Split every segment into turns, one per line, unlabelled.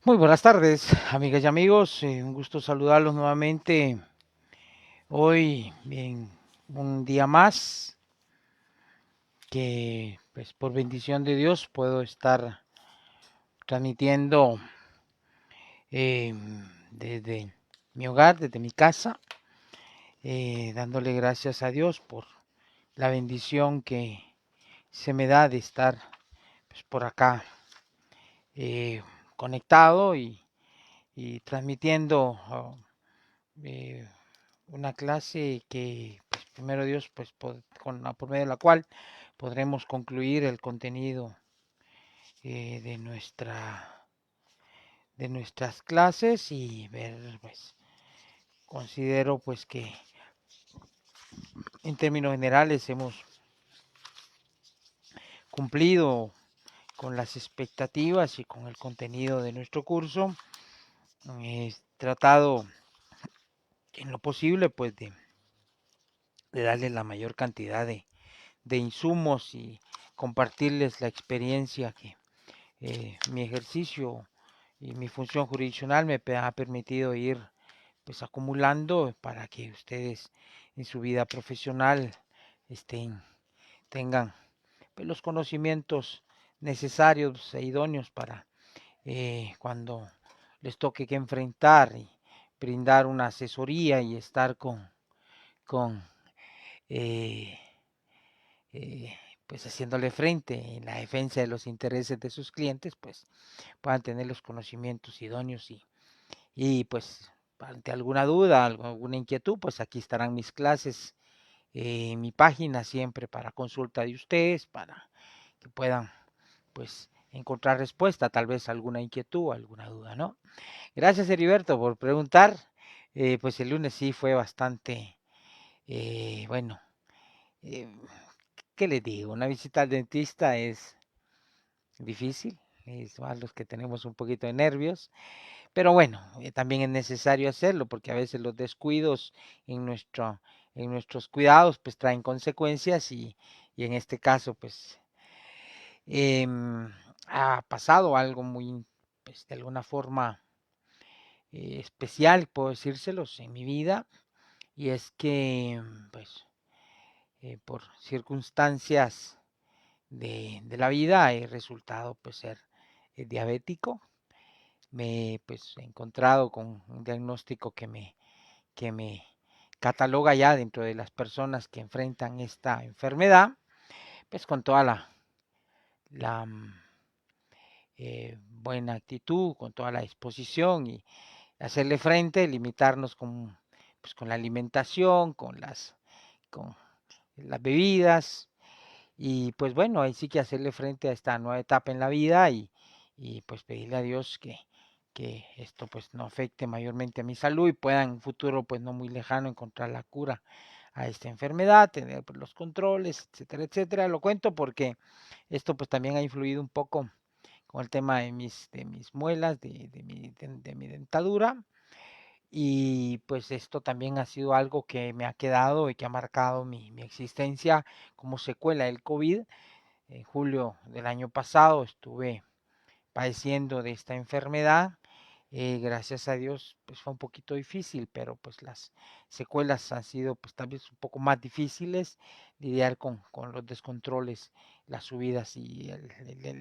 Muy buenas tardes, amigas y amigos. Un gusto saludarlos nuevamente hoy en un día más que, pues, por bendición de Dios puedo estar transmitiendo eh, desde mi hogar, desde mi casa, dándole gracias a Dios por la bendición que se me da de estar, pues, por acá eh, conectado y transmitiendo eh, una clase que, pues, primero Dios, pues, por medio de la cual podremos concluir el contenido de de nuestras clases y ver, pues, considero, pues, que en términos generales hemos cumplido con las expectativas y con el contenido de nuestro curso. He tratado en lo posible, pues, de darle la mayor cantidad de insumos y compartirles la experiencia que mi ejercicio y mi función jurisdiccional me ha permitido ir, pues, acumulando para que ustedes en su vida profesional estén, tengan, pues, los conocimientos necesarios e idóneos para cuando les toque que enfrentar y brindar una asesoría y estar con eh, eh, pues, haciéndole frente en la defensa de los intereses de sus clientes, pues puedan tener los conocimientos idóneos y pues ante alguna duda, alguna inquietud, pues aquí estarán mis clases en mi página siempre para consulta de ustedes, para que puedan, pues, encontrar respuesta, tal vez alguna inquietud, alguna duda, ¿no? Gracias, Heriberto, por preguntar. Pues el lunes sí fue bastante, bueno, eh, ¿qué les digo? Una visita al dentista es difícil, es más los que tenemos un poquito de nervios. Pero bueno, también es necesario hacerlo porque a veces los descuidos en en nuestros cuidados pues traen consecuencias y en este caso pues ha pasado algo muy, pues, de alguna forma especial, puedo decírselos, en mi vida, y es que, pues, por circunstancias de la vida he resultado, pues, ser diabético. Me, pues, he encontrado con un diagnóstico que me cataloga ya dentro de las personas que enfrentan esta enfermedad, pues con toda la buena actitud, con toda la disposición y hacerle frente, limitarnos pues, con la alimentación, con las bebidas y pues bueno, ahí sí que hacerle frente a esta nueva etapa en la vida y pues pedirle a Dios que esto pues no afecte mayormente a mi salud y pueda en un futuro pues no muy lejano encontrar la cura a esta enfermedad, tener pues, los controles, etcétera, etcétera. Lo cuento porque esto pues también ha influido un poco con el tema de mis muelas, de mi dentadura. Y pues esto también ha sido algo que me ha quedado y que ha marcado mi existencia como secuela del COVID. En julio del año pasado estuve padeciendo de esta enfermedad. Gracias a Dios, pues fue un poquito difícil, pero pues las secuelas han sido pues tal vez un poco más difíciles, lidiar con los descontroles, las subidas y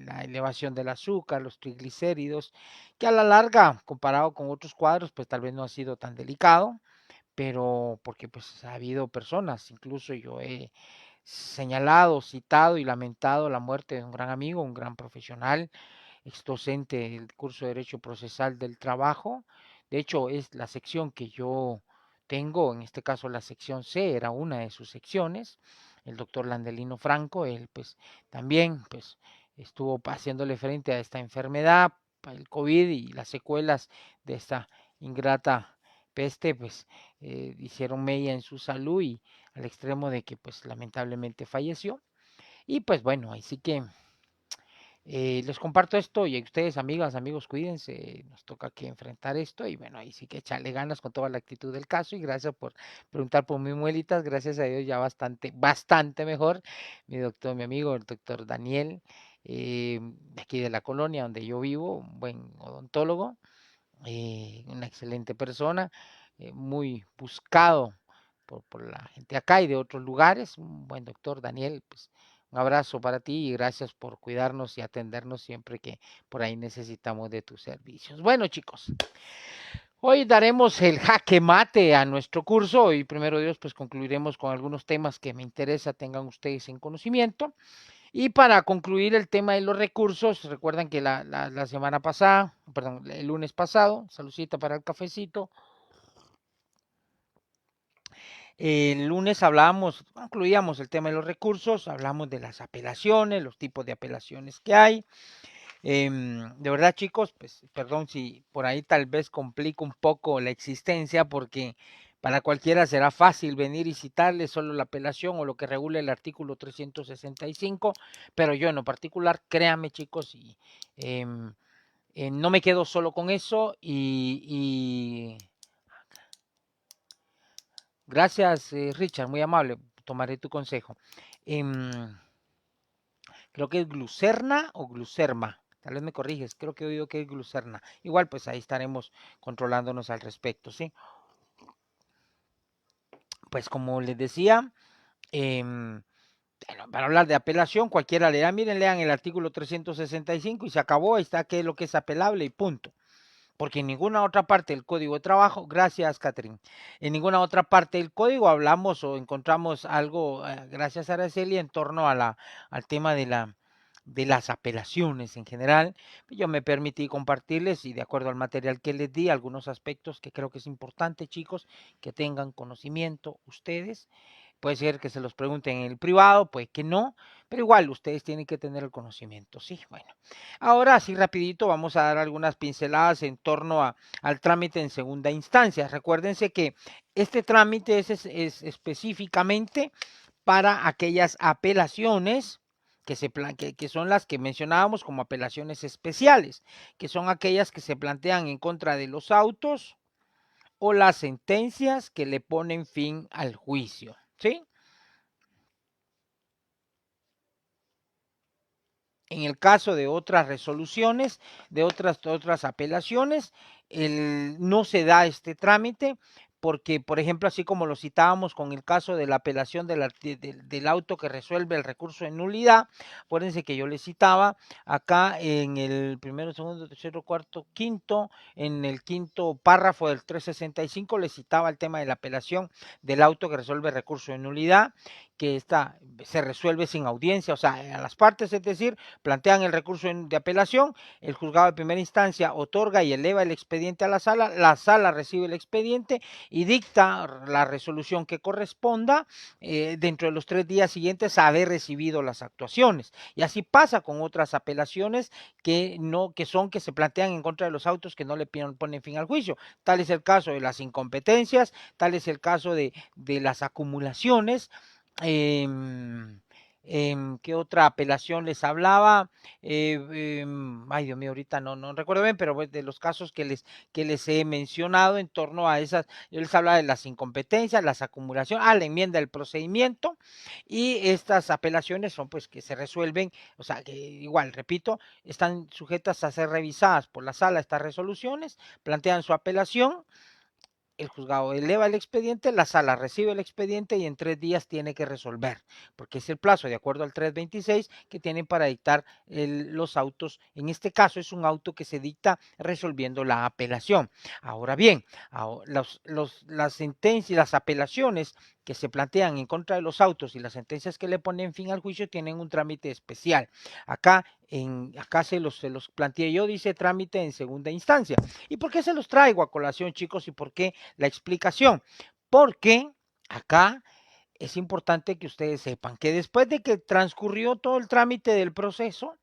la elevación del azúcar, los triglicéridos, que a la larga, comparado con otros cuadros, pues tal vez no ha sido tan delicado, pero porque pues ha habido personas, incluso yo he señalado, citado y lamentado la muerte de un gran amigo, un gran profesional, ex docente del curso de Derecho Procesal del Trabajo. De hecho, es la sección que yo tengo, en este caso la sección C, era una de sus secciones. El doctor Landelino Franco, él pues también pues estuvo haciéndole frente a esta enfermedad, el COVID y las secuelas de esta ingrata peste, pues hicieron mella en su salud y al extremo de que pues lamentablemente falleció. Y pues bueno, ahí sí que les comparto esto y a ustedes, amigas, amigos, cuídense, nos toca que enfrentar esto y bueno, ahí sí que echarle ganas con toda la actitud del caso y gracias por preguntar por mis muelitas, gracias a Dios ya bastante, bastante mejor, mi doctor, mi amigo, el doctor Daniel, de aquí de la colonia donde yo vivo, un buen odontólogo, una excelente persona, muy buscado por la gente acá y de otros lugares, un buen doctor Daniel, pues un abrazo para ti y gracias por cuidarnos y atendernos siempre que por ahí necesitamos de tus servicios. Bueno, chicos, hoy daremos el jaque mate a nuestro curso y primero Dios, pues concluiremos con algunos temas que me interesa tengan ustedes en conocimiento. Y para concluir el tema de los recursos, recuerdan que la semana pasada, perdón, el lunes pasado, saludcita para el cafecito, el lunes hablábamos, concluíamos el tema de los recursos, hablamos de las apelaciones, los tipos de apelaciones que hay. De verdad, chicos, pues perdón si por ahí tal vez complico un poco la existencia, porque para cualquiera será fácil venir y citarle solo la apelación o lo que regula el artículo 365, pero yo en lo particular, créanme, chicos, y no me quedo solo con eso y gracias, Richard, muy amable, tomaré tu consejo. Creo que es glucerna o glucerma. Tal vez me corriges, creo que he oído que es glucerna. Igual, pues ahí estaremos controlándonos al respecto, ¿sí? Pues como les decía, bueno, para hablar de apelación, cualquiera le da, miren, lean el artículo 365 y se acabó, ahí está qué es lo que es apelable y punto. Porque en ninguna otra parte del Código de Trabajo, gracias, Catherine, en ninguna otra parte del Código hablamos o encontramos algo, gracias, Araceli, en torno a al tema de las apelaciones en general. Yo me permití compartirles y de acuerdo al material que les di, algunos aspectos que creo que es importante, chicos, que tengan conocimiento ustedes. Puede ser que se los pregunten en el privado, pues que no, pero igual ustedes tienen que tener el conocimiento, sí. Bueno, ahora sí rapidito vamos a dar algunas pinceladas en torno al trámite en segunda instancia. Recuérdense que este trámite es específicamente para aquellas apelaciones que son las que mencionábamos como apelaciones especiales, que son aquellas que se plantean en contra de los autos o las sentencias que le ponen fin al juicio, ¿sí? En el caso de otras resoluciones, de otras apelaciones, no se da este trámite porque, por ejemplo, así como lo citábamos con el caso de la apelación del auto que resuelve el recurso de nulidad, acuérdense que yo le citaba acá en el primero, segundo, tercero, cuarto, quinto, en el quinto párrafo del 365 le citaba el tema de la apelación del auto que resuelve el recurso de nulidad, que se resuelve sin audiencia, o sea, a las partes, es decir, plantean el recurso de apelación, el juzgado de primera instancia otorga y eleva el expediente a la sala recibe el expediente y dicta la resolución que corresponda dentro de los 3 días siguientes a haber recibido las actuaciones. Y así pasa con otras apelaciones que se plantean en contra de los autos que no le ponen fin al juicio. Tal es el caso de las incompetencias, tal es el caso de las acumulaciones. Eh, ¿Qué otra apelación les hablaba? Ay, Dios mío, ahorita no recuerdo bien, pero pues de los casos que les he mencionado en torno a esas, yo les hablaba de las incompetencias, las acumulaciones, la enmienda del procedimiento, y estas apelaciones son pues que se resuelven, o sea, que igual, repito, están sujetas a ser revisadas por la sala estas resoluciones, plantean su apelación, el juzgado eleva el expediente, la sala recibe el expediente y en 3 días tiene que resolver, porque es el plazo de acuerdo al 326 que tienen para dictar los autos. En este caso es un auto que se dicta resolviendo la apelación. Ahora bien, las sentencias, las apelaciones que se plantean en contra de los autos y las sentencias que le ponen fin al juicio tienen un trámite especial. Acá se los planteé yo, dice trámite en segunda instancia. ¿Y por qué se los traigo a colación, chicos? ¿Y por qué la explicación? Porque acá es importante que ustedes sepan que después de que transcurrió todo el trámite del proceso,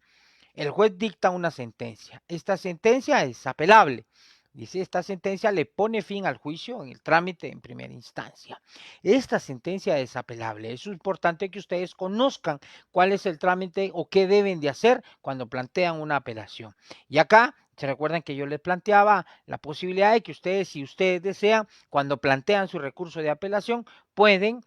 el juez dicta una sentencia. Esta sentencia es apelable. Dice, esta sentencia le pone fin al juicio en el trámite en primera instancia. Esta sentencia es apelable. Es importante que ustedes conozcan cuál es el trámite o qué deben de hacer cuando plantean una apelación. Y acá, se recuerdan que yo les planteaba la posibilidad de que ustedes, si ustedes desean, cuando plantean su recurso de apelación, pueden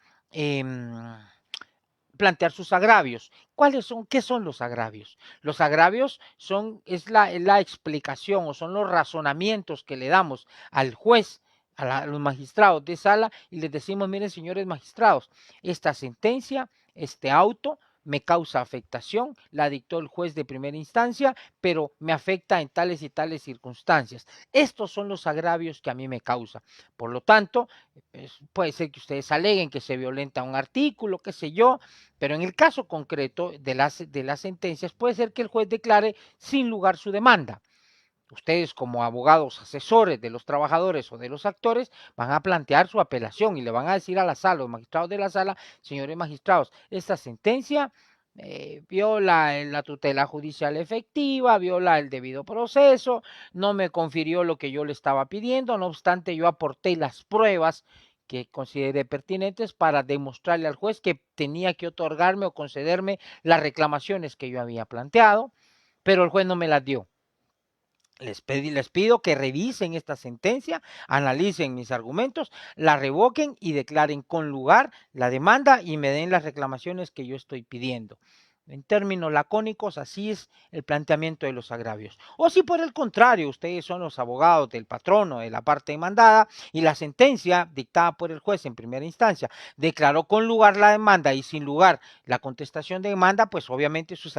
plantear sus agravios. ¿Cuáles son? ¿Qué son los agravios? Los agravios es la explicación o son los razonamientos que le damos al juez, a los magistrados de sala y les decimos, miren señores magistrados, esta sentencia, este auto me causa afectación, la dictó el juez de primera instancia, pero me afecta en tales y tales circunstancias. Estos son los agravios que a mí me causa. Por lo tanto, pues, puede ser que ustedes aleguen que se violenta un artículo, qué sé yo, pero en el caso concreto de las sentencias puede ser que el juez declare sin lugar su demanda. Ustedes como abogados asesores de los trabajadores o de los actores van a plantear su apelación y le van a decir a la sala, los magistrados de la sala, señores magistrados, esta sentencia viola la tutela judicial efectiva, viola el debido proceso, no me confirió lo que yo le estaba pidiendo, no obstante yo aporté las pruebas que consideré pertinentes para demostrarle al juez que tenía que otorgarme o concederme las reclamaciones que yo había planteado, pero el juez no me las dio. Les pido que revisen esta sentencia, analicen mis argumentos, la revoquen y declaren con lugar la demanda y me den las reclamaciones que yo estoy pidiendo. En términos lacónicos, así es el planteamiento de los agravios. O si por el contrario, ustedes son los abogados del patrono de la parte demandada y la sentencia dictada por el juez en primera instancia declaró con lugar la demanda y sin lugar la contestación de demanda, pues obviamente sus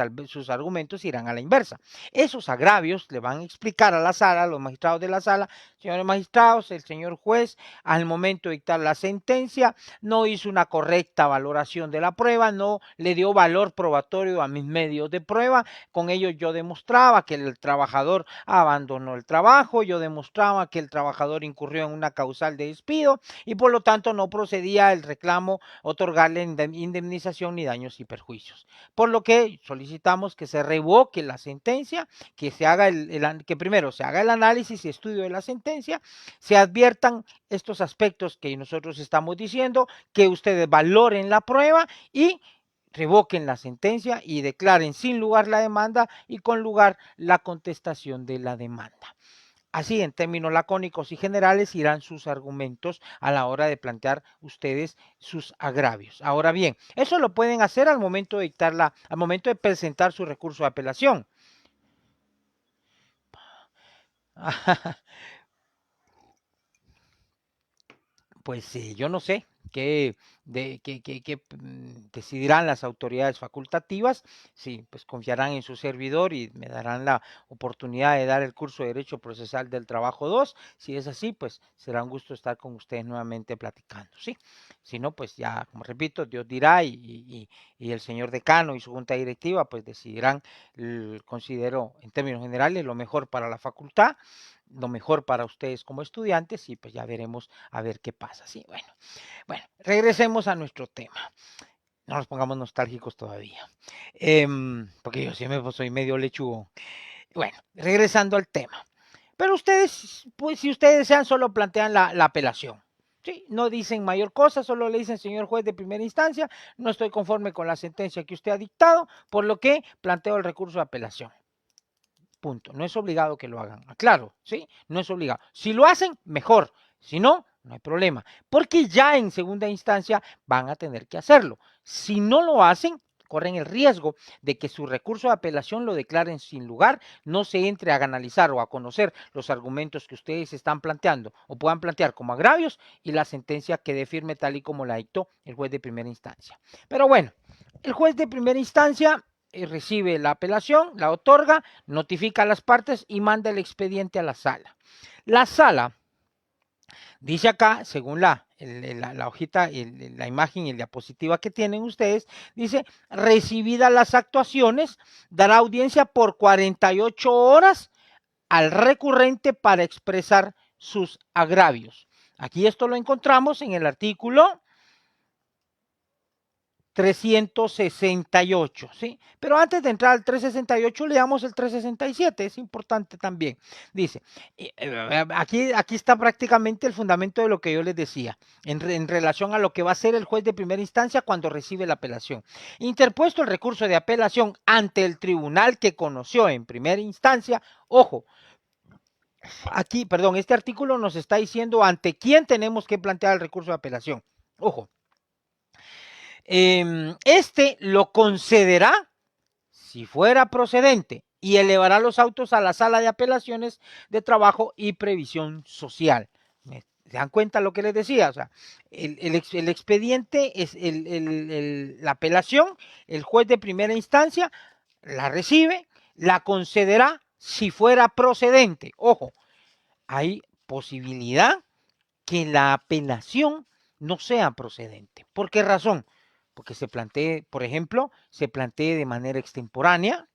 argumentos irán a la inversa. Esos agravios le van a explicar a la sala, a los magistrados de la sala, señores magistrados, el señor juez, al momento de dictar la sentencia, no hizo una correcta valoración de la prueba, no le dio valor probatorio a mis medios de prueba, con ello yo demostraba que el trabajador abandonó el trabajo, yo demostraba que el trabajador incurrió en una causal de despido y por lo tanto no procedía el reclamo otorgarle indemnización ni daños y perjuicios. Por lo que solicitamos que se revoque la sentencia, que se haga que primero se haga el análisis y estudio de la sentencia, se adviertan estos aspectos que nosotros estamos diciendo, que ustedes valoren la prueba y revoquen la sentencia y declaren sin lugar la demanda y con lugar la contestación de la demanda. Así, en términos lacónicos y generales, irán sus argumentos a la hora de plantear ustedes sus agravios. Ahora bien, eso lo pueden hacer al momento de al momento de presentar su recurso de apelación. Pues yo no sé qué decidirán las autoridades facultativas, si pues confiarán en su servidor y me darán la oportunidad de dar el curso de Derecho Procesal del Trabajo 2. Si es así, pues será un gusto estar con ustedes nuevamente platicando, ¿sí? Si no, pues ya, como repito, Dios dirá y el señor decano y su junta directiva pues decidirán, considero en términos generales, lo mejor para la facultad, lo mejor para ustedes como estudiantes y pues ya veremos a ver qué pasa. Sí, bueno, regresemos a nuestro tema. No nos pongamos nostálgicos todavía, porque yo siempre soy medio lechugo. Bueno, regresando al tema. Pero ustedes, pues si ustedes desean, solo plantean la apelación. Sí, no dicen mayor cosa, solo le dicen, señor juez de primera instancia, no estoy conforme con la sentencia que usted ha dictado, por lo que planteo el recurso de apelación. Punto. No es obligado que lo hagan. Claro, ¿sí? No es obligado. Si lo hacen, mejor. Si no, no hay problema. Porque ya en segunda instancia van a tener que hacerlo. Si no lo hacen, corren el riesgo de que su recurso de apelación lo declaren sin lugar, no se entre a analizar o a conocer los argumentos que ustedes están planteando o puedan plantear como agravios y la sentencia quede firme tal y como la dictó el juez de primera instancia. Pero bueno, el juez de primera instancia recibe la apelación, la otorga, notifica a las partes y manda el expediente a la sala. La sala, dice acá, según la hojita, la imagen y la diapositiva que tienen ustedes, dice, recibidas las actuaciones, dará audiencia por 48 horas al recurrente para expresar sus agravios. Aquí esto lo encontramos en el artículo 368, ¿sí? Pero antes de entrar al 368, leamos el 367, es importante también. Dice, aquí está prácticamente el fundamento de lo que yo les decía, en relación a lo que va a hacer el juez de primera instancia cuando recibe la apelación. Interpuesto el recurso de apelación ante el tribunal que conoció en primera instancia, ojo, aquí, perdón, este artículo nos está diciendo ante quién tenemos que plantear el recurso de apelación. Ojo. Este lo concederá si fuera procedente y elevará los autos a la sala de apelaciones de trabajo y previsión social. ¿Se dan cuenta lo que les decía? O sea, el expediente es la apelación, el juez de primera instancia la recibe, la concederá si fuera procedente. Ojo, hay posibilidad que la apelación no sea procedente. ¿Por qué razón? Porque se plantee, por ejemplo, se plantee de manera extemporánea.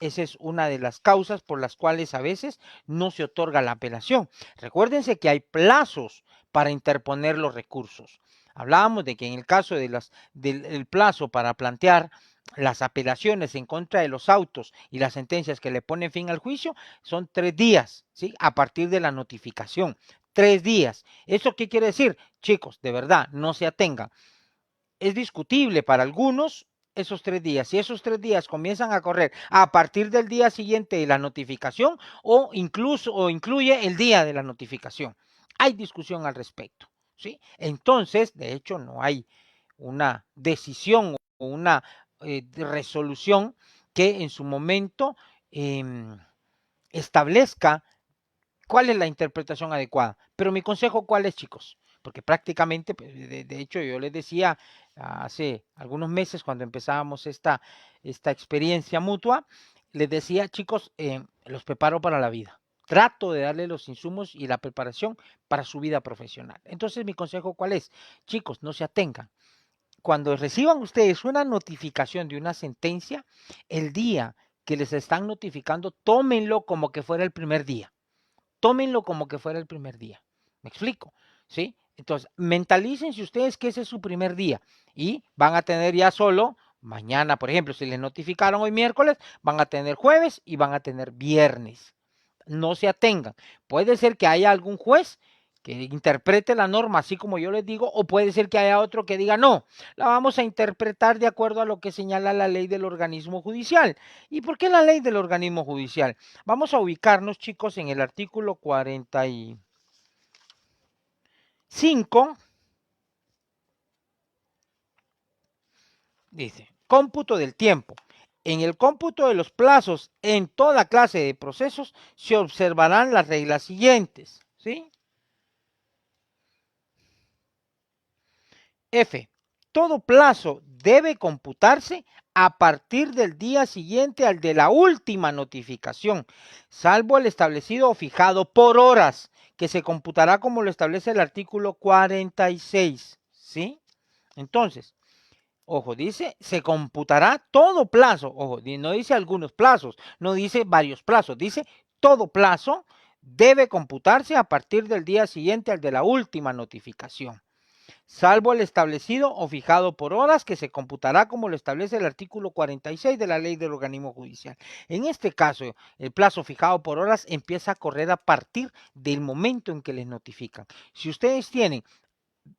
Esa es una de las causas por las cuales a veces no se otorga la apelación. Recuérdense que hay plazos para interponer los recursos. Hablábamos de que en el caso del plazo para plantear las apelaciones en contra de los autos y las sentencias que le ponen fin al juicio son 3 días, ¿sí? A partir de la notificación. 3 días. ¿Eso qué quiere decir? Chicos, de verdad, no se atengan. Es discutible para algunos esos 3 días. Si esos 3 días comienzan a correr a partir del día siguiente de la notificación o incluye el día de la notificación. Hay discusión al respecto, ¿sí? Entonces, de hecho, no hay una decisión o una resolución que en su momento establezca cuál es la interpretación adecuada. Pero mi consejo, ¿cuál es, chicos? Porque prácticamente, pues, de hecho, yo les decía hace algunos meses cuando empezábamos esta experiencia mutua, les decía, chicos, los preparo para la vida. Trato de darle los insumos y la preparación para su vida profesional. Entonces, mi consejo, ¿cuál es? Chicos, no se atengan. Cuando reciban ustedes una notificación de una sentencia, el día que les están notificando, tómenlo como que fuera el primer día. Tómenlo como que fuera el primer día. ¿Me explico? ¿Sí? Entonces, mentalícense ustedes que ese es su primer día y van a tener ya solo mañana, por ejemplo, si les notificaron hoy miércoles, van a tener jueves y van a tener viernes. No se atengan. Puede ser que haya algún juez que interprete la norma así como yo les digo, o puede ser que haya otro que diga, no, la vamos a interpretar de acuerdo a lo que señala la ley del organismo judicial. ¿Y por qué la ley del organismo judicial? Vamos a ubicarnos, chicos, en el artículo 45. Dice, cómputo del tiempo. En el cómputo de los plazos en toda clase de procesos se observarán las reglas siguientes, ¿sí? F. Todo plazo debe computarse a partir del día siguiente al de la última notificación, salvo el establecido o fijado por horas, que se computará como lo establece el artículo 46, ¿sí? Entonces, ojo, dice, se computará todo plazo, ojo, no dice algunos plazos, no dice varios plazos, dice todo plazo debe computarse a partir del día siguiente al de la última notificación, salvo el establecido o fijado por horas, que se computará como lo establece el artículo 46 de la ley del organismo judicial. En este caso, el plazo fijado por horas empieza a correr a partir del momento en que les notifican. Si ustedes tienen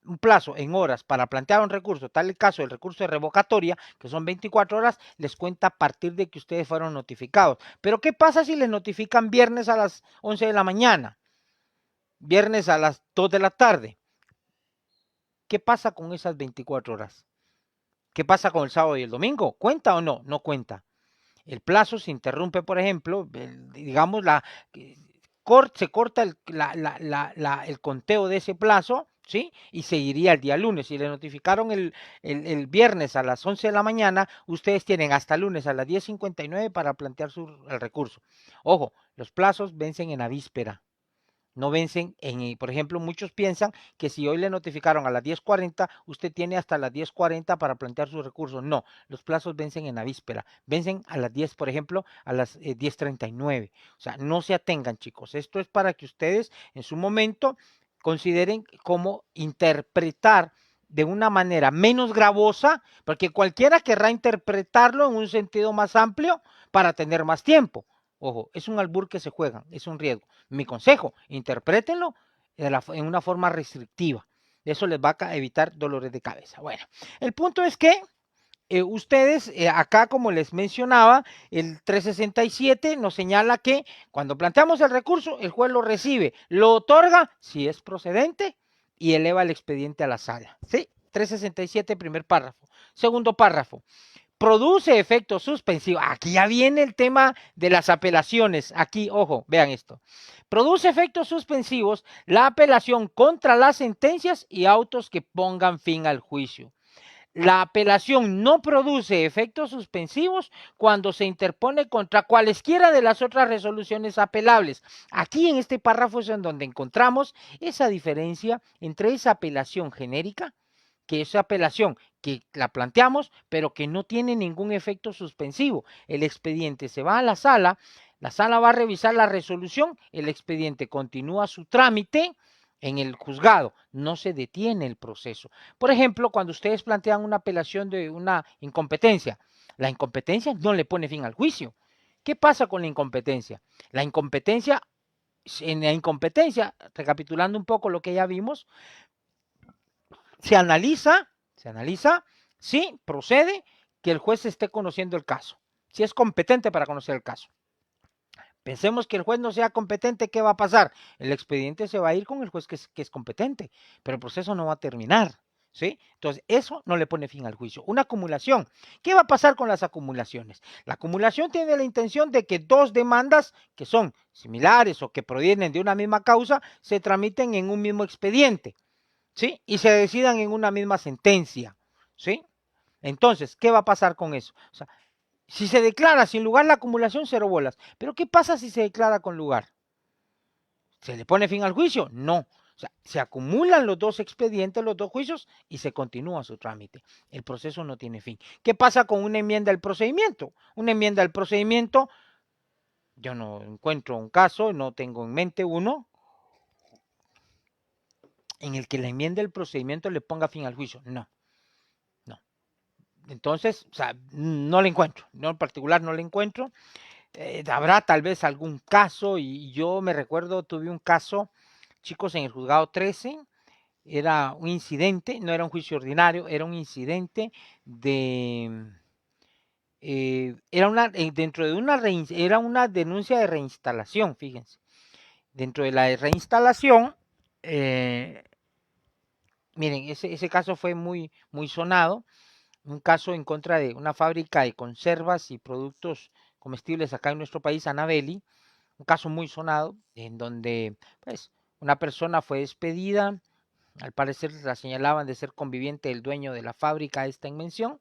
un plazo en horas para plantear un recurso, tal el caso del recurso de revocatoria, que son 24 horas, les cuenta a partir de que ustedes fueron notificados. Pero ¿qué pasa si les notifican viernes a las 11 de la mañana? Viernes a las 2 de la tarde. ¿Qué pasa con esas 24 horas? ¿Qué pasa con el sábado y el domingo? ¿Cuenta o no? No cuenta. El plazo se interrumpe, por ejemplo, digamos, se corta el conteo de ese plazo, ¿sí? Y seguiría el día lunes. Si le notificaron el viernes a las 11 de la mañana, ustedes tienen hasta el lunes a las 10:59 para plantear el recurso. Ojo, los plazos vencen en la víspera. No vencen por ejemplo, muchos piensan que si hoy le notificaron a las 10:40, usted tiene hasta las 10:40 para plantear su recurso. No, los plazos vencen en la víspera, vencen a las 10, por ejemplo, a las 10:39. O sea, no se atengan, chicos. Esto es para que ustedes en su momento consideren cómo interpretar de una manera menos gravosa, porque cualquiera querrá interpretarlo en un sentido más amplio para tener más tiempo. Ojo, es un albur que se juegan, es un riesgo. Mi consejo, interprétenlo en una forma restrictiva. Eso les va a evitar dolores de cabeza. Bueno, el punto es que ustedes, acá como les mencionaba, el 367 nos señala que cuando planteamos el recurso, el juez lo recibe, lo otorga si es procedente y eleva el expediente a la sala. ¿Sí? 367, primer párrafo. Segundo párrafo. Produce efectos suspensivos. Aquí ya viene el tema de las apelaciones. Aquí, ojo, vean esto. Produce efectos suspensivos la apelación contra las sentencias y autos que pongan fin al juicio. La apelación no produce efectos suspensivos cuando se interpone contra cualesquiera de las otras resoluciones apelables. Aquí en este párrafo es en donde encontramos esa diferencia entre esa apelación genérica, que es apelación que la planteamos, pero que no tiene ningún efecto suspensivo. El expediente se va a la sala va a revisar la resolución, el expediente continúa su trámite en el juzgado, no se detiene el proceso. Por ejemplo, cuando ustedes plantean una apelación de una incompetencia, la incompetencia no le pone fin al juicio. ¿Qué pasa con la incompetencia? En la incompetencia, recapitulando un poco lo que ya vimos, se analiza si procede que el juez esté conociendo el caso, si es competente para conocer el caso. Pensemos que el juez no sea competente, ¿qué va a pasar? El expediente se va a ir con el juez que es competente, pero el proceso no va a terminar, ¿sí? Entonces, eso no le pone fin al juicio. Una acumulación. ¿Qué va a pasar con las acumulaciones? La acumulación tiene la intención de que dos demandas que son similares o que provienen de una misma causa se tramiten en un mismo expediente, ¿sí? Y se decidan en una misma sentencia, ¿sí? Entonces, ¿qué va a pasar con eso? O sea, si se declara sin lugar la acumulación, 0 bolas. Pero ¿qué pasa si se declara con lugar? ¿Se le pone fin al juicio? No. O sea, se acumulan los dos expedientes, los dos juicios, y se continúa su trámite. El proceso no tiene fin. ¿Qué pasa con una enmienda al procedimiento? Una enmienda al procedimiento, yo no encuentro un caso, no tengo en mente uno, en el que la enmienda al procedimiento le ponga fin al juicio. No. Entonces, o sea, no le encuentro. Yo en particular no le encuentro. Habrá tal vez algún caso, y yo me recuerdo, tuve un caso, chicos, en el juzgado 13, era un incidente, no era un juicio ordinario, era un incidente de, dentro de era una denuncia de reinstalación, fíjense. Dentro de la reinstalación, miren, ese caso fue muy, muy sonado, un caso en contra de una fábrica de conservas y productos comestibles acá en nuestro país, Anabeli, un caso muy sonado, en donde pues una persona fue despedida, al parecer la señalaban de ser conviviente del dueño de la fábrica esta en mención,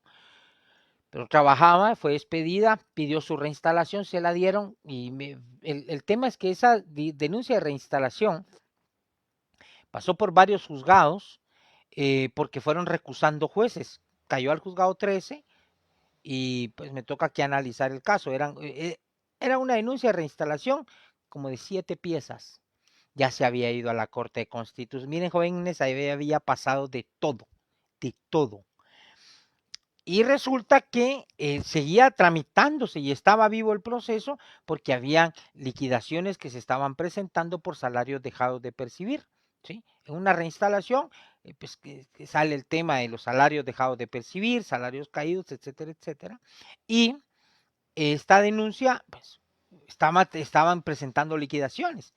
pero trabajaba, fue despedida, pidió su reinstalación, se la dieron, y el tema es que esa denuncia de reinstalación pasó por varios juzgados, porque fueron recusando jueces, cayó al juzgado 13, y pues me toca aquí analizar el caso. Era una denuncia de reinstalación como de 7 piezas. Ya se había ido a la Corte de Constitución. Miren, jóvenes, ahí había pasado de todo, de todo. Y resulta que seguía tramitándose y estaba vivo el proceso porque había liquidaciones que se estaban presentando por salarios dejados de percibir, ¿sí? En una reinstalación, pues que sale el tema de los salarios dejados de percibir, salarios caídos, etcétera, etcétera. Y esta denuncia, pues, estaban presentando liquidaciones.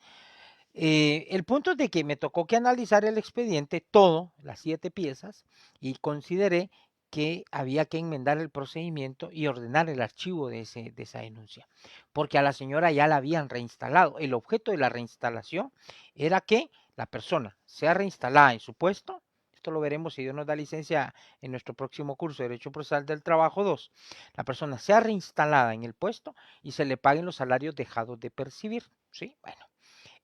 El punto es de que me tocó que analizar el expediente, todo, las 7 piezas, y consideré que había que enmendar el procedimiento y ordenar el archivo de esa denuncia, porque a la señora ya la habían reinstalado. El objeto de la reinstalación era que la persona sea reinstalada en su puesto. Esto lo veremos si Dios nos da licencia en nuestro próximo curso de Derecho Procesal del Trabajo 2. La persona sea reinstalada en el puesto y se le paguen los salarios dejados de percibir, ¿sí? Bueno,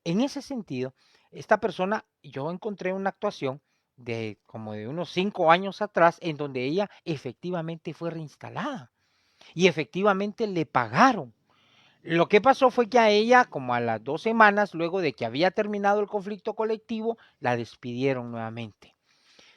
en ese sentido, esta persona, yo encontré una actuación de como de unos 5 años atrás en donde ella efectivamente fue reinstalada y efectivamente le pagaron. Lo que pasó fue que a ella, como a las 2 semanas, luego de que había terminado el conflicto colectivo, la despidieron nuevamente.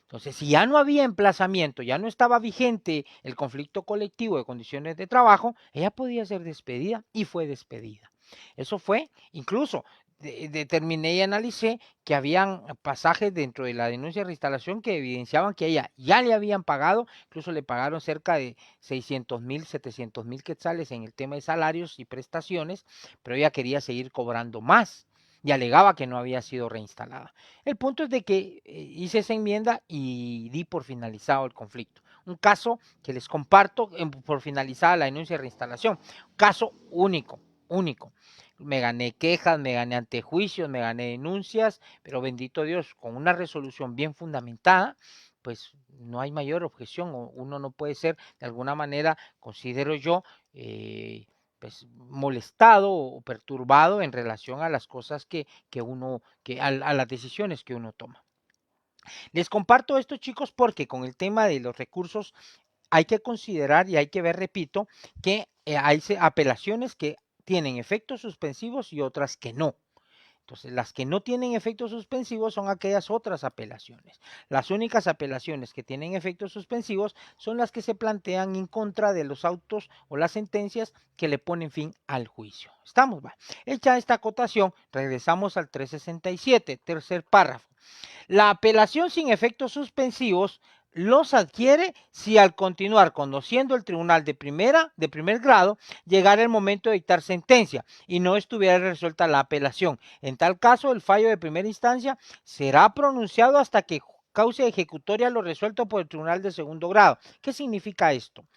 Entonces, si ya no había emplazamiento, ya no estaba vigente el conflicto colectivo de condiciones de trabajo, ella podía ser despedida y fue despedida. Eso fue, incluso determiné y analicé que habían pasajes dentro de la denuncia de reinstalación que evidenciaban que a ella ya le habían pagado, incluso le pagaron cerca de 600,000, 700,000 quetzales en el tema de salarios y prestaciones, pero ella quería seguir cobrando más. y alegaba que no había sido reinstalada. El punto es de que hice esa enmienda y di por finalizado el conflicto. Un caso que les comparto por finalizada la denuncia de reinstalación. Caso único, único. Me gané quejas, me gané antejuicios, me gané denuncias, pero bendito Dios, con una resolución bien fundamentada, pues no hay mayor objeción, o uno no puede ser de alguna manera, considero yo, pues molestado o perturbado en relación a las cosas a las decisiones que uno toma. Les comparto esto, chicos, porque con el tema de los recursos hay que considerar y hay que ver, repito, que hay apelaciones que tienen efectos suspensivos y otras que no. Entonces, las que no tienen efectos suspensivos son aquellas otras apelaciones. Las únicas apelaciones que tienen efectos suspensivos son las que se plantean en contra de los autos o las sentencias que le ponen fin al juicio. ¿Estamos? Va. Hecha esta acotación, regresamos al 367, tercer párrafo. La apelación sin efectos suspensivos los adquiere si al continuar conociendo el tribunal de primer grado, llegara el momento de dictar sentencia y no estuviera resuelta la apelación. En tal caso, el fallo de primera instancia será pronunciado hasta que cauce ejecutoria lo resuelto por el tribunal de segundo grado. ¿Qué significa esto?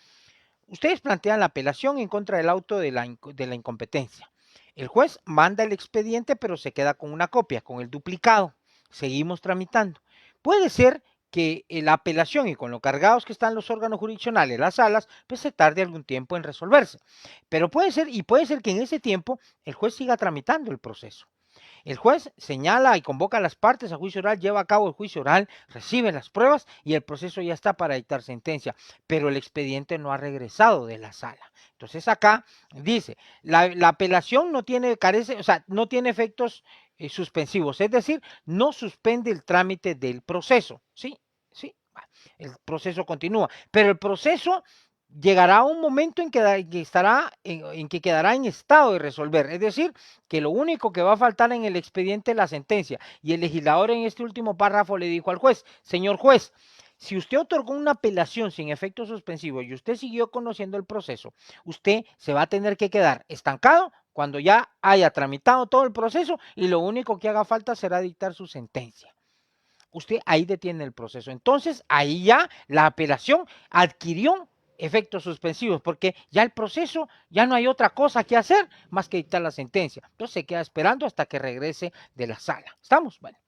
Ustedes plantean la apelación en contra del auto de la incompetencia. El juez manda el expediente, pero se queda con una copia, con el duplicado. Seguimos tramitando. Puede ser que la apelación y con lo cargados que están los órganos jurisdiccionales, las salas, pues se tarde algún tiempo en resolverse. Pero puede ser que en ese tiempo el juez siga tramitando el proceso. El juez señala y convoca a las partes a juicio oral, lleva a cabo el juicio oral, recibe las pruebas y el proceso ya está para dictar sentencia, pero el expediente no ha regresado de la sala. Entonces acá dice, la apelación no tiene efectos suspensivos, es decir, no suspende el trámite del proceso, ¿sí? Sí, el proceso continúa, pero el proceso llegará un momento en que quedará en estado de resolver, es decir, que lo único que va a faltar en el expediente es la sentencia. Y el legislador en este último párrafo le dijo al juez, señor juez, si usted otorgó una apelación sin efecto suspensivo y usted siguió conociendo el proceso, usted se va a tener que quedar estancado cuando ya haya tramitado todo el proceso y lo único que haga falta será dictar su sentencia. Usted ahí detiene el proceso. Entonces, ahí ya la apelación adquirió efectos suspensivos, porque ya el proceso, ya no hay otra cosa que hacer más que dictar la sentencia. Entonces se queda esperando hasta que regrese de la sala. ¿Estamos? Bueno.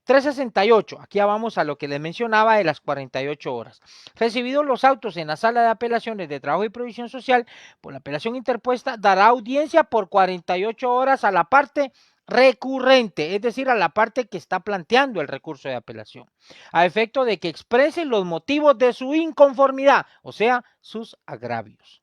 368, aquí ya vamos a lo que les mencionaba de las 48 horas. Recibidos los autos en la sala de apelaciones de trabajo y provisión social, por la apelación interpuesta, dará audiencia por 48 horas a la parte recurrente, es decir, a la parte que está planteando el recurso de apelación, a efecto de que exprese los motivos de su inconformidad, o sea, sus agravios.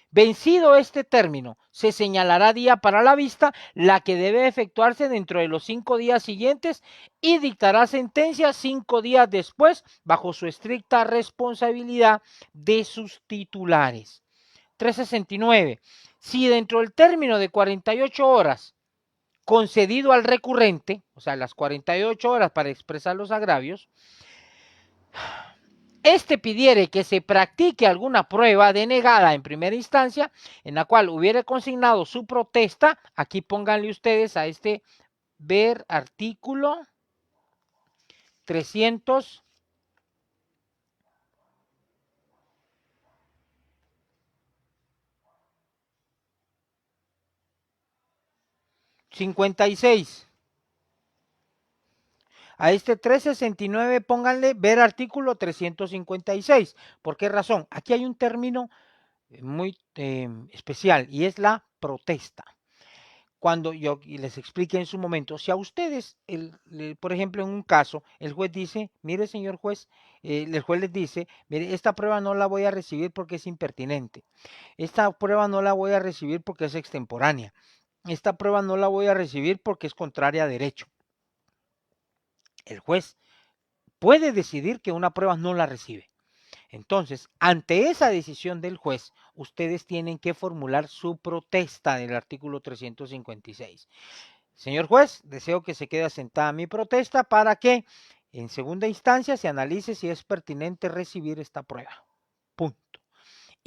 Vencido este término, se señalará día para la vista, la que debe efectuarse dentro de los 5 días siguientes y dictará sentencia 5 días después, bajo su estricta responsabilidad de sus titulares. 369. Si dentro del término de 48 horas concedido al recurrente, o sea, las 48 horas para expresar los agravios, este pidiere que se practique alguna prueba denegada en primera instancia, en la cual hubiera consignado su protesta, aquí pónganle ustedes a este ver artículo 356. A este 369 pónganle ver artículo 356. ¿Por qué razón? Aquí hay un término muy especial y es la protesta. Cuando yo les expliqué en su momento, si a ustedes, por ejemplo, en un caso, el juez dice, mire señor juez, el juez les dice, mire, esta prueba no la voy a recibir porque es impertinente, esta prueba no la voy a recibir porque es extemporánea, esta prueba no la voy a recibir porque es contraria a derecho. El juez puede decidir que una prueba no la recibe. Entonces, ante esa decisión del juez, ustedes tienen que formular su protesta del artículo 356. Señor juez, deseo que se quede asentada mi protesta para que en segunda instancia se analice si es pertinente recibir esta prueba. Punto.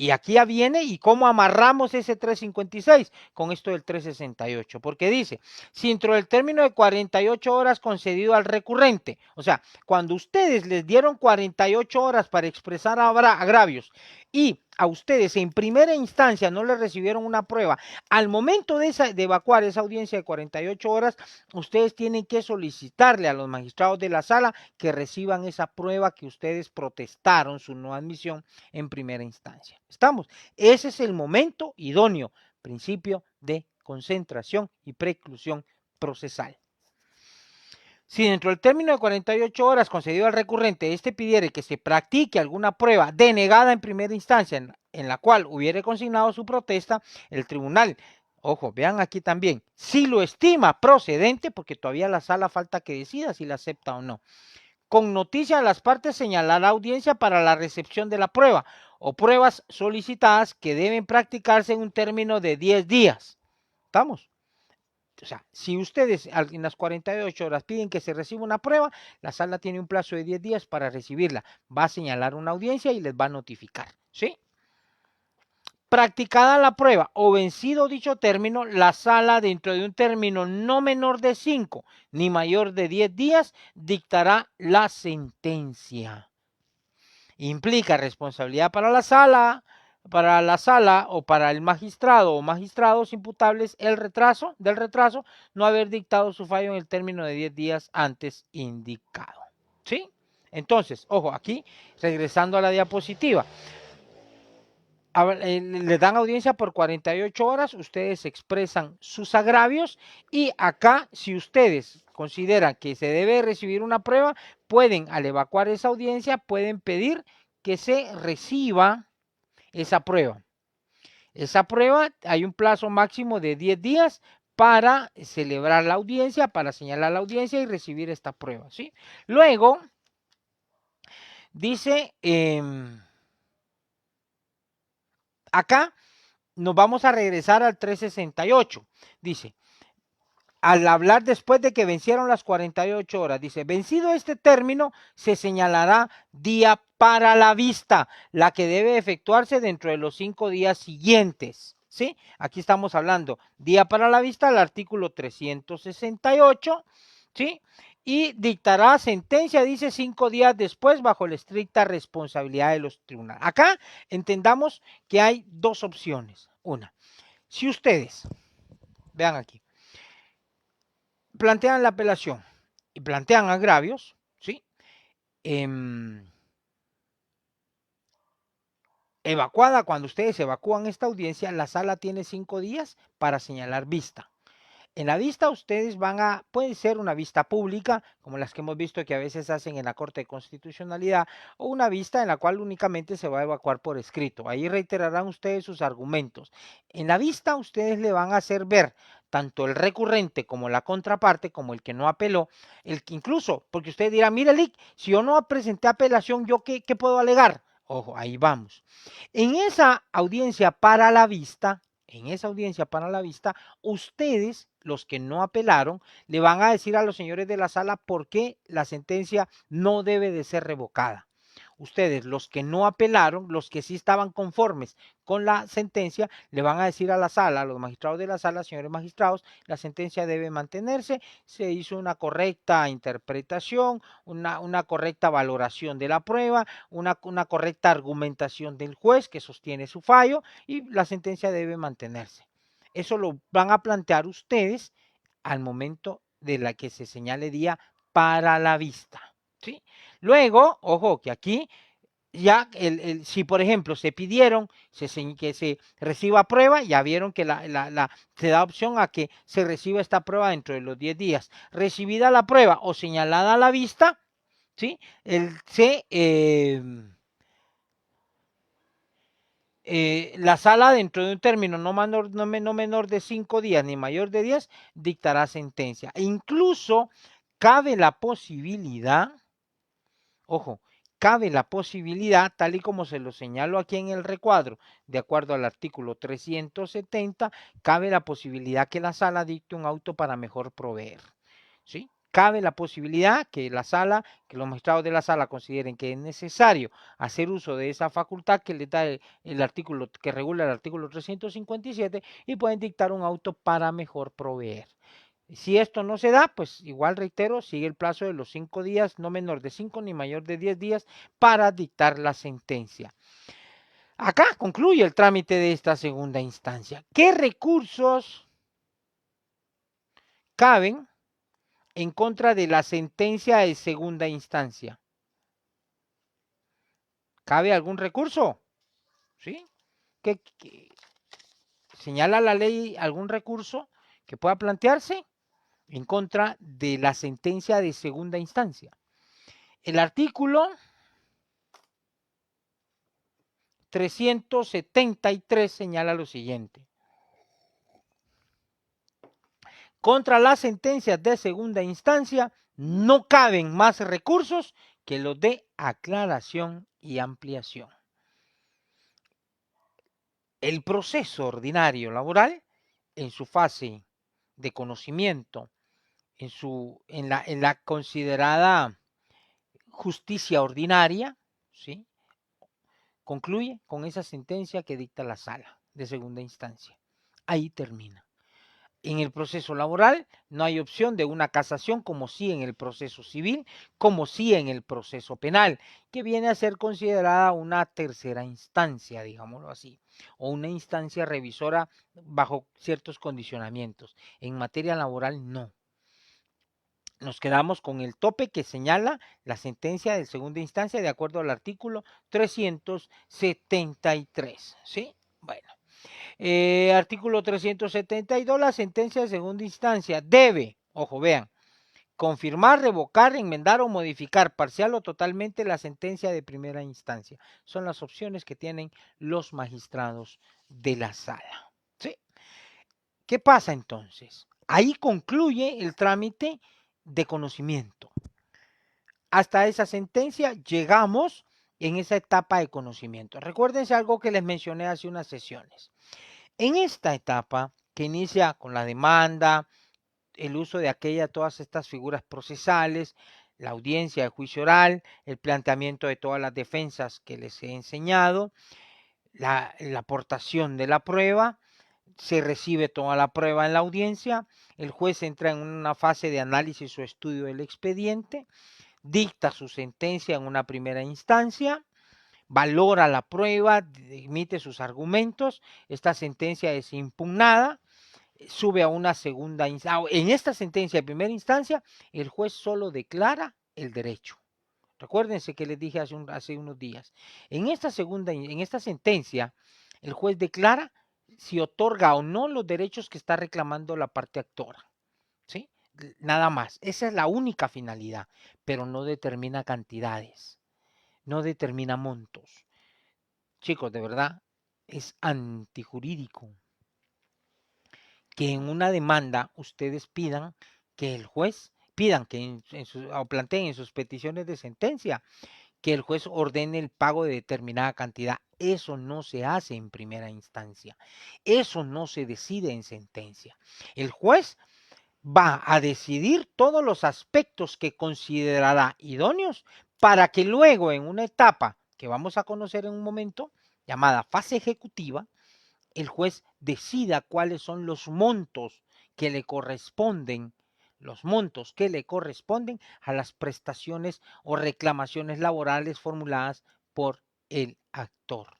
Y aquí ya viene, ¿y cómo amarramos ese 356? Con esto del 368, porque dice, si dentro del término de 48 horas concedido al recurrente, o sea, cuando ustedes les dieron 48 horas para expresar agravios y a ustedes en primera instancia no les recibieron una prueba, al momento de evacuar esa audiencia de 48 horas, ustedes tienen que solicitarle a los magistrados de la sala que reciban esa prueba que ustedes protestaron su no admisión en primera instancia. ¿Estamos? Ese es el momento idóneo, principio de concentración y preclusión procesal. Si dentro del término de 48 horas concedido al recurrente este pidiere que se practique alguna prueba denegada en primera instancia en la cual hubiere consignado su protesta, el tribunal, ojo, vean aquí también, si lo estima procedente, porque todavía la sala falta que decida si la acepta o no, con noticia a las partes señalará audiencia para la recepción de la prueba o pruebas solicitadas que deben practicarse en un término de 10 días. ¿Estamos? O sea, si ustedes en las 48 horas piden que se reciba una prueba, la sala tiene un plazo de 10 días para recibirla. Va a señalar una audiencia y les va a notificar. ¿Sí? Practicada la prueba o vencido dicho término, la sala dentro de un término no menor de 5 ni mayor de 10 días dictará la sentencia. Implica responsabilidad para la sala o para el magistrado o magistrados imputables del retraso no haber dictado su fallo en el término de 10 días antes indicado. ¿Sí? Entonces, ojo, aquí regresando a la diapositiva. Le dan audiencia por 48 horas, ustedes expresan sus agravios y acá, si ustedes consideran que se debe recibir una prueba, pueden, al evacuar esa audiencia, pueden pedir que se reciba esa prueba. Esa prueba, hay un plazo máximo de 10 días para celebrar la audiencia, para señalar la audiencia y recibir esta prueba, ¿sí? Luego, dice, acá, nos vamos a regresar al 368. Dice, al hablar después de que vencieron las 48 horas, dice, vencido este término, se señalará día para la vista, la que debe efectuarse dentro de los 5 días siguientes. ¿Sí? Aquí estamos hablando día para la vista, el artículo 368, ¿sí? Y dictará sentencia, dice, 5 días después, bajo la estricta responsabilidad de los tribunales. Acá entendamos que hay dos opciones. Una, si ustedes, vean aquí, plantean la apelación y plantean agravios, ¿sí? Evacuada, cuando ustedes evacúan esta audiencia, la sala tiene 5 días para señalar vista. En la vista ustedes puede ser una vista pública, como las que hemos visto que a veces hacen en la Corte de Constitucionalidad, o una vista en la cual únicamente se va a evacuar por escrito. Ahí reiterarán ustedes sus argumentos. En la vista ustedes le van a hacer ver tanto el recurrente como la contraparte, como el que no apeló, el que incluso, porque usted dirá, mire, Lick, si yo no presenté apelación, ¿yo qué puedo alegar? Ojo, ahí vamos. En esa audiencia para la vista, ustedes, los que no apelaron, le van a decir a los señores de la sala por qué la sentencia no debe de ser revocada. Ustedes, los que no apelaron, los que sí estaban conformes con la sentencia, le van a decir a la sala, a los magistrados de la sala, señores magistrados, la sentencia debe mantenerse, se hizo una correcta interpretación, una correcta valoración de la prueba, una correcta argumentación del juez que sostiene su fallo y la sentencia debe mantenerse. Eso lo van a plantear ustedes al momento de la que se señale día para la vista. ¿Sí? Luego, ojo, que aquí ya, si por ejemplo se pidieron que se reciba prueba, ya vieron que se da opción a que se reciba esta prueba dentro de los 10 días. Recibida la prueba o señalada a la vista, ¿sí? La sala dentro de un término no menor de 5 días ni mayor de 10 dictará sentencia. E incluso cabe la posibilidad, ojo, cabe la posibilidad, tal y como se lo señalo aquí en el recuadro, de acuerdo al artículo 370, cabe la posibilidad que la sala dicte un auto para mejor proveer. ¿Sí? cabe la posibilidad que que los magistrados de la sala consideren que es necesario hacer uso de esa facultad que le da el artículo, que regula el artículo 357 y pueden dictar un auto para mejor proveer. Si esto no se da, pues igual reitero, sigue el plazo de los 5 días, no menor de 5 ni mayor de 10 días para dictar la sentencia. Acá concluye el trámite de esta segunda instancia. ¿Qué recursos caben en contra de la sentencia de segunda instancia? ¿Cabe algún recurso? ¿Sí? ¿Qué señala la ley algún recurso que pueda plantearse en contra de la sentencia de segunda instancia? El artículo 373 señala lo siguiente. Contra las sentencias de segunda instancia no caben más recursos que los de aclaración y ampliación. El proceso ordinario laboral, en su fase de conocimiento, en la considerada justicia ordinaria, ¿sí?, concluye con esa sentencia que dicta la sala de segunda instancia. Ahí termina. En el proceso laboral no hay opción de una casación como sí en el proceso civil, como sí en el proceso penal, que viene a ser considerada una tercera instancia, digámoslo así, o una instancia revisora bajo ciertos condicionamientos. En materia laboral no. Nos quedamos con el tope que señala la sentencia de segunda instancia de acuerdo al artículo 373, ¿sí? Bueno. Artículo 372, la sentencia de segunda instancia debe, ojo, vean, confirmar, revocar, enmendar o modificar parcial o totalmente la sentencia de primera instancia. Son las opciones que tienen los magistrados de la sala. ¿Sí? ¿Qué pasa entonces? Ahí concluye el trámite de conocimiento. Hasta esa sentencia llegamos en esa etapa de conocimiento. Recuérdense algo que les mencioné hace unas sesiones. En esta etapa, que inicia con la demanda, el uso de todas estas figuras procesales, la audiencia de juicio oral, el planteamiento de todas las defensas que les he enseñado, la aportación de la prueba, se recibe toda la prueba en la audiencia, el juez entra en una fase de análisis o estudio del expediente, dicta su sentencia en una primera instancia, valora la prueba, emite sus argumentos, esta sentencia es impugnada, sube a una segunda instancia. En esta sentencia de primera instancia, el juez solo declara el derecho. Recuérdense que les dije hace unos días. En esta sentencia, el juez declara si otorga o no los derechos que está reclamando la parte actora. ¿Sí? Nada más. Esa es la única finalidad, pero no determina cantidades, no determina montos. Chicos, de verdad, es antijurídico que en una demanda ustedes pidan que el juez, o planteen en sus peticiones de sentencia, que el juez ordene el pago de determinada cantidad. Eso no se hace en primera instancia. Eso no se decide en sentencia. El juez va a decidir todos los aspectos que considerará idóneos para que luego en una etapa que vamos a conocer en un momento, llamada fase ejecutiva, el juez decida cuáles son los montos que le corresponden, a las prestaciones o reclamaciones laborales formuladas por el actor.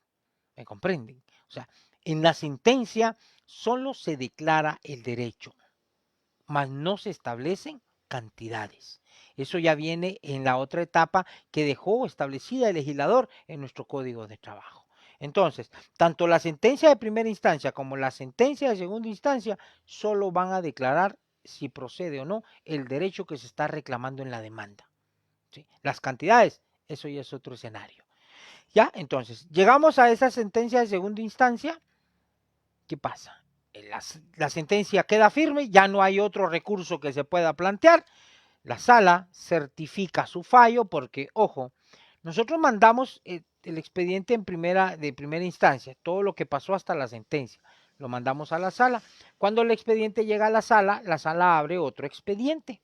¿Me comprenden? O sea, en la sentencia solo se declara el derecho, mas no se establecen cantidades. Eso ya viene en la otra etapa que dejó establecida el legislador en nuestro Código de Trabajo. Entonces, tanto la sentencia de primera instancia como la sentencia de segunda instancia solo van a declarar si procede o no el derecho que se está reclamando en la demanda. ¿Sí? Las cantidades, eso ya es otro escenario. Ya, entonces, llegamos a esa sentencia de segunda instancia. ¿Qué pasa? La sentencia queda firme, ya no hay otro recurso que se pueda plantear. La sala certifica su fallo porque, ojo, nosotros mandamos el expediente de primera instancia, todo lo que pasó hasta la sentencia, lo mandamos a la sala. Cuando el expediente llega a la sala abre otro expediente,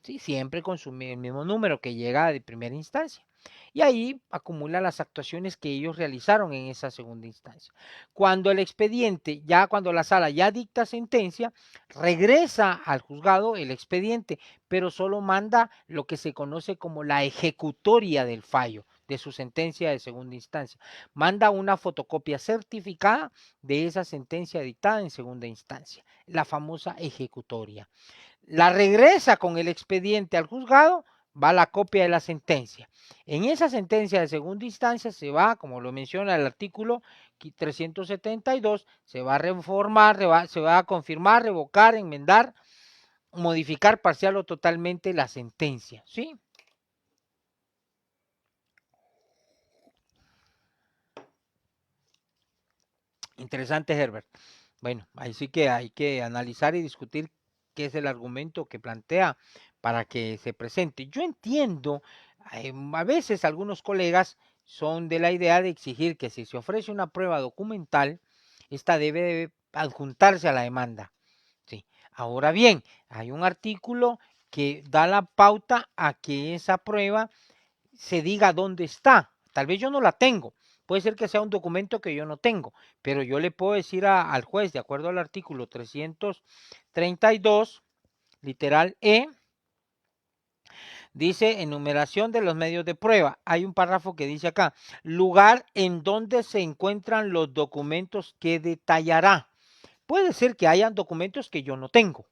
¿sí? Siempre con el mismo número que llega de primera instancia. Y ahí acumula las actuaciones que ellos realizaron en esa segunda instancia. Cuando el expediente, ya cuando la sala ya dicta sentencia, regresa al juzgado el expediente, pero solo manda lo que se conoce como la ejecutoria del fallo de su sentencia de segunda instancia. Manda una fotocopia certificada de esa sentencia dictada en segunda instancia, la famosa ejecutoria. La regresa con el expediente al juzgado, va la copia de la sentencia. En esa sentencia de segunda instancia se va, como lo menciona el artículo 372, se va a reformar, se va a confirmar, revocar, enmendar, modificar parcial o totalmente la sentencia, ¿sí? Interesante, Herbert. Bueno, ahí sí que hay que analizar y discutir qué es el argumento que plantea para que se presente. Yo entiendo, a veces algunos colegas son de la idea de exigir que si se ofrece una prueba documental, esta debe adjuntarse a la demanda. Sí. Ahora bien, hay un artículo que da la pauta a que esa prueba se diga dónde está. Tal vez yo no la tengo. Puede ser que sea un documento que yo no tengo, pero yo le puedo decir al juez, de acuerdo al artículo 332, literal E, dice enumeración de los medios de prueba. Hay un párrafo que dice acá, lugar en donde se encuentran los documentos que detallará. Puede ser que hayan documentos que yo no tengo,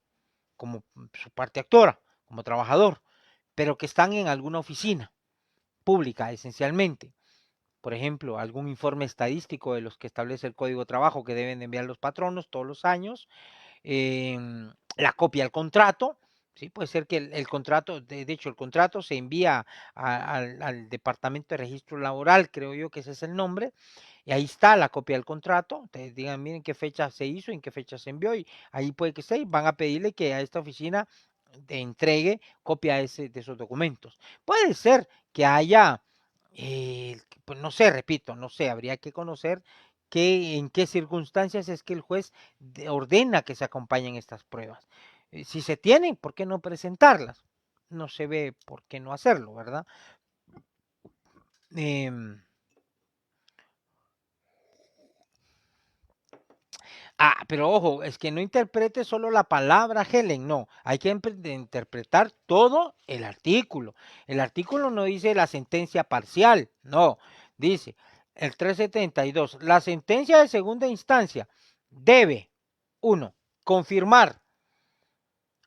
como su parte actora, como trabajador, pero que están en alguna oficina pública esencialmente. Por ejemplo, algún informe estadístico de los que establece el Código de Trabajo que deben enviar los patronos todos los años, la copia del contrato, ¿sí? Puede ser que el contrato, de hecho el contrato se envía al Departamento de Registro Laboral, creo yo que ese es el nombre, y ahí está la copia del contrato, te digan miren qué fecha se hizo, en qué fecha se envió, y ahí puede que esté, y van a pedirle que a esta oficina te entregue copia de esos documentos. Puede ser que haya, pues no sé, repito, no sé, habría que conocer en qué circunstancias es que el juez ordena que se acompañen estas pruebas. Si se tienen, ¿por qué no presentarlas? No se ve por qué no hacerlo, ¿verdad? Eh, pero ojo, es que no interprete solo la palabra Helen, no, hay que interpretar todo el artículo. El artículo no dice la sentencia parcial, no, dice el 372, la sentencia de segunda instancia debe, uno, confirmar,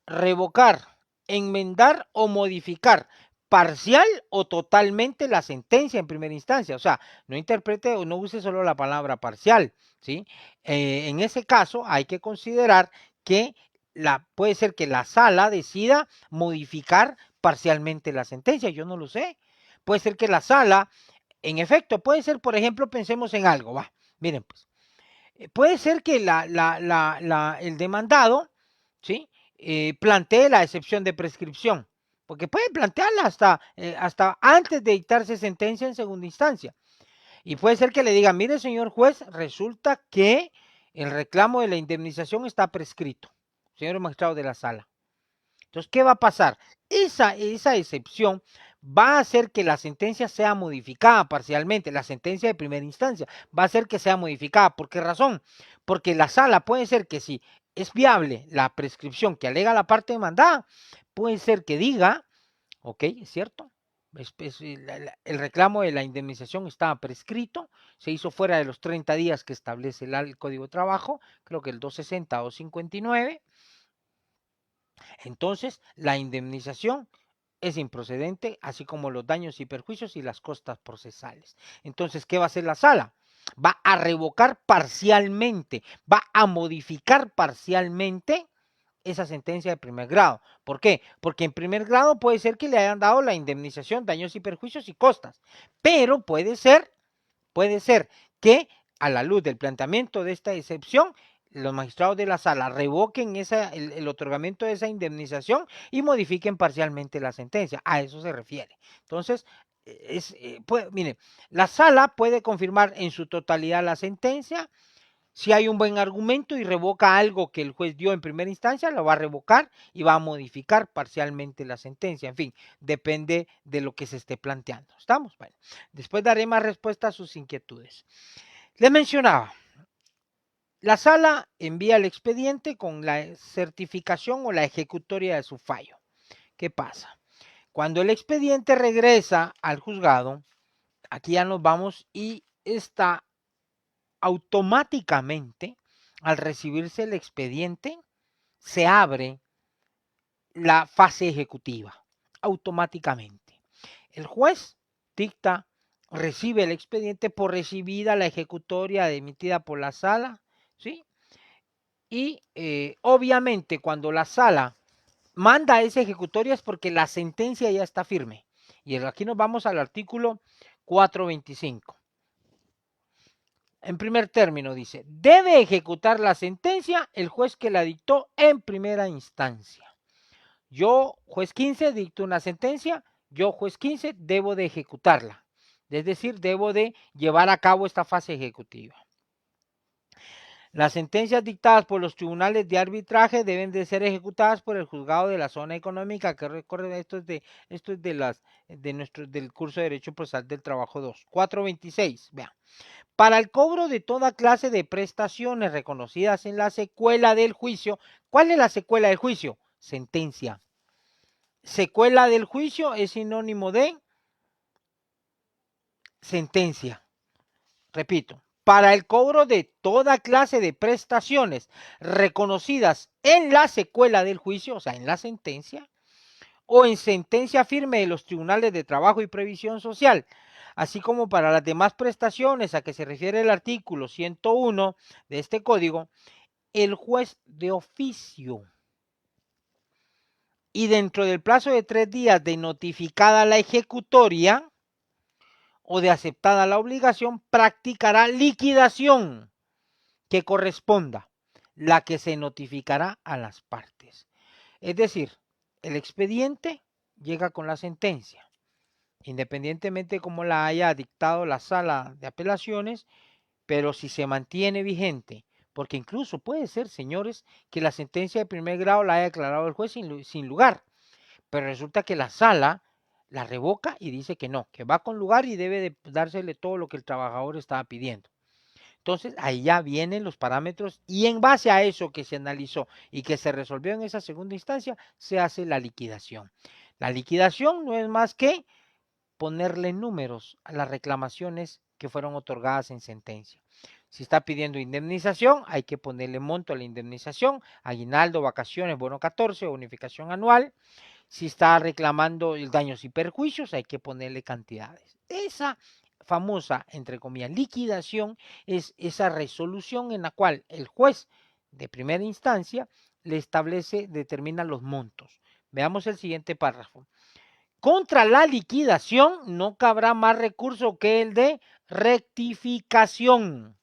revocar, enmendar o modificar parcial o totalmente la sentencia en primera instancia. O sea, no interprete o no use solo la palabra parcial, ¿sí? En ese caso hay que considerar que puede ser que la sala decida modificar parcialmente la sentencia, yo no lo sé. Puede ser que la sala, en efecto, puede ser, por ejemplo, pensemos en algo, va, miren pues, puede ser que el demandado, ¿sí? Plantee la excepción de prescripción, porque puede plantearla hasta antes de dictarse sentencia en segunda instancia. Y puede ser que le diga, mire señor juez, resulta que el reclamo de la indemnización está prescrito, señor magistrado de la sala. Entonces, ¿qué va a pasar? Esa excepción va a hacer que la sentencia sea modificada parcialmente, la sentencia de primera instancia va a hacer que sea modificada. ¿Por qué razón? Porque la sala puede ser que si es viable la prescripción que alega la parte demandada, puede ser que diga, ok, es cierto, el reclamo de la indemnización estaba prescrito, se hizo fuera de los 30 días que establece el Código de Trabajo, creo que el 260 o 59. Entonces, la indemnización es improcedente, así como los daños y perjuicios y las costas procesales. Entonces, ¿qué va a hacer la sala? Va a revocar parcialmente, va a modificar parcialmente esa sentencia de primer grado. ¿Por qué? Porque en primer grado puede ser que le hayan dado la indemnización, daños y perjuicios y costas, pero puede ser que a la luz del planteamiento de esta excepción, los magistrados de la sala revoquen el otorgamiento de esa indemnización y modifiquen parcialmente la sentencia. A eso se refiere. Entonces, mire, la sala puede confirmar en su totalidad la sentencia, Si hay un buen argumento y revoca algo que el juez dio en primera instancia, lo va a revocar y va a modificar parcialmente la sentencia. En fin, depende de lo que se esté planteando. ¿Estamos? Bueno, después daré más respuesta a sus inquietudes. Les mencionaba, la sala envía el expediente con la certificación o la ejecutoria de su fallo. ¿Qué pasa? Cuando el expediente regresa al juzgado, aquí ya nos vamos y está automáticamente, al recibirse el expediente, se abre la fase ejecutiva, automáticamente. El juez dicta, recibe el expediente por recibida la ejecutoria emitida por la sala, ¿sí? Y obviamente cuando la sala manda esa ejecutoria es porque la sentencia ya está firme. Y aquí nos vamos al artículo 425. En primer término dice, debe ejecutar la sentencia el juez que la dictó en primera instancia. Yo, juez 15, dicto una sentencia, yo, juez 15, debo de ejecutarla. Es decir, debo de llevar a cabo esta fase ejecutiva. Las sentencias dictadas por los tribunales de arbitraje deben de ser ejecutadas por el juzgado de la zona económica, que recuerden, esto es del curso de Derecho Procesal del Trabajo 2. 426, vean. Para el cobro de toda clase de prestaciones reconocidas en la secuela del juicio, ¿cuál es la secuela del juicio? Sentencia. Secuela del juicio es sinónimo de sentencia. Repito, para el cobro de toda clase de prestaciones reconocidas en la secuela del juicio, o sea, en la sentencia, o en sentencia firme de los tribunales de trabajo y previsión social, así como para las demás prestaciones a que se refiere el artículo 101 de este código, el juez de oficio y dentro del plazo de 3 días de notificada la ejecutoria o de aceptada la obligación, practicará liquidación que corresponda, la que se notificará a las partes. Es decir, el expediente llega con la sentencia, independientemente cómo la haya dictado la sala de apelaciones, pero si se mantiene vigente, porque incluso puede ser, señores, que la sentencia de primer grado la haya declarado el juez sin lugar, pero resulta que la sala la revoca y dice que no, que va con lugar y debe de dársele todo lo que el trabajador estaba pidiendo. Entonces, ahí ya vienen los parámetros y en base a eso que se analizó y que se resolvió en esa segunda instancia, se hace la liquidación. La liquidación no es más que ponerle números a las reclamaciones que fueron otorgadas en sentencia. Si está pidiendo indemnización, hay que ponerle monto a la indemnización, aguinaldo, vacaciones, bono 14, bonificación anual. Si está reclamando daños y perjuicios, hay que ponerle cantidades. Esa famosa, entre comillas, liquidación es esa resolución en la cual el juez de primera instancia le establece, determina los montos. Veamos el siguiente párrafo. Contra la liquidación no cabrá más recurso que el de rectificación,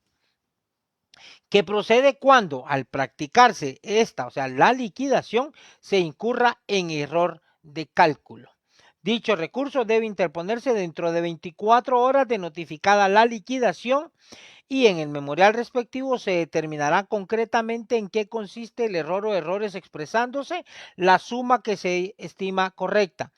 que procede cuando al practicarse esta, o sea, la liquidación, se incurra en error de cálculo. Dicho recurso debe interponerse dentro de 24 horas de notificada la liquidación y en el memorial respectivo se determinará concretamente en qué consiste el error o errores expresándose la suma que se estima correcta.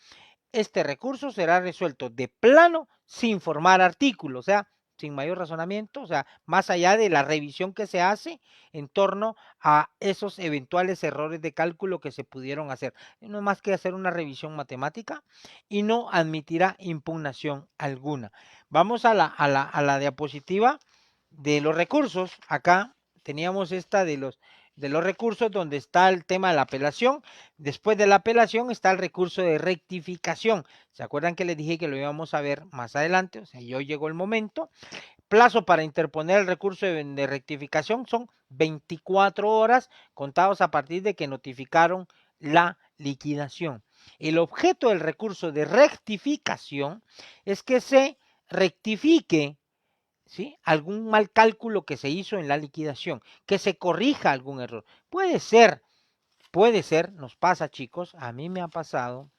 Este recurso será resuelto de plano sin formar artículo, o sea, sin mayor razonamiento, o sea, más allá de la revisión que se hace en torno a esos eventuales errores de cálculo que se pudieron hacer. No es más que hacer una revisión matemática y no admitirá impugnación alguna. Vamos a la diapositiva de los recursos. Acá teníamos esta de los recursos donde está el tema de la apelación. Después de la apelación está el recurso de rectificación. ¿Se acuerdan que les dije que lo íbamos a ver más adelante? O sea, ya llegó el momento. Plazo para interponer el recurso de rectificación son 24 horas contados a partir de que notificaron la liquidación. El objeto del recurso de rectificación es que se rectifique, ¿sí?, algún mal cálculo que se hizo en la liquidación, que se corrija algún error. Puede ser, nos pasa, chicos, a mí me ha pasado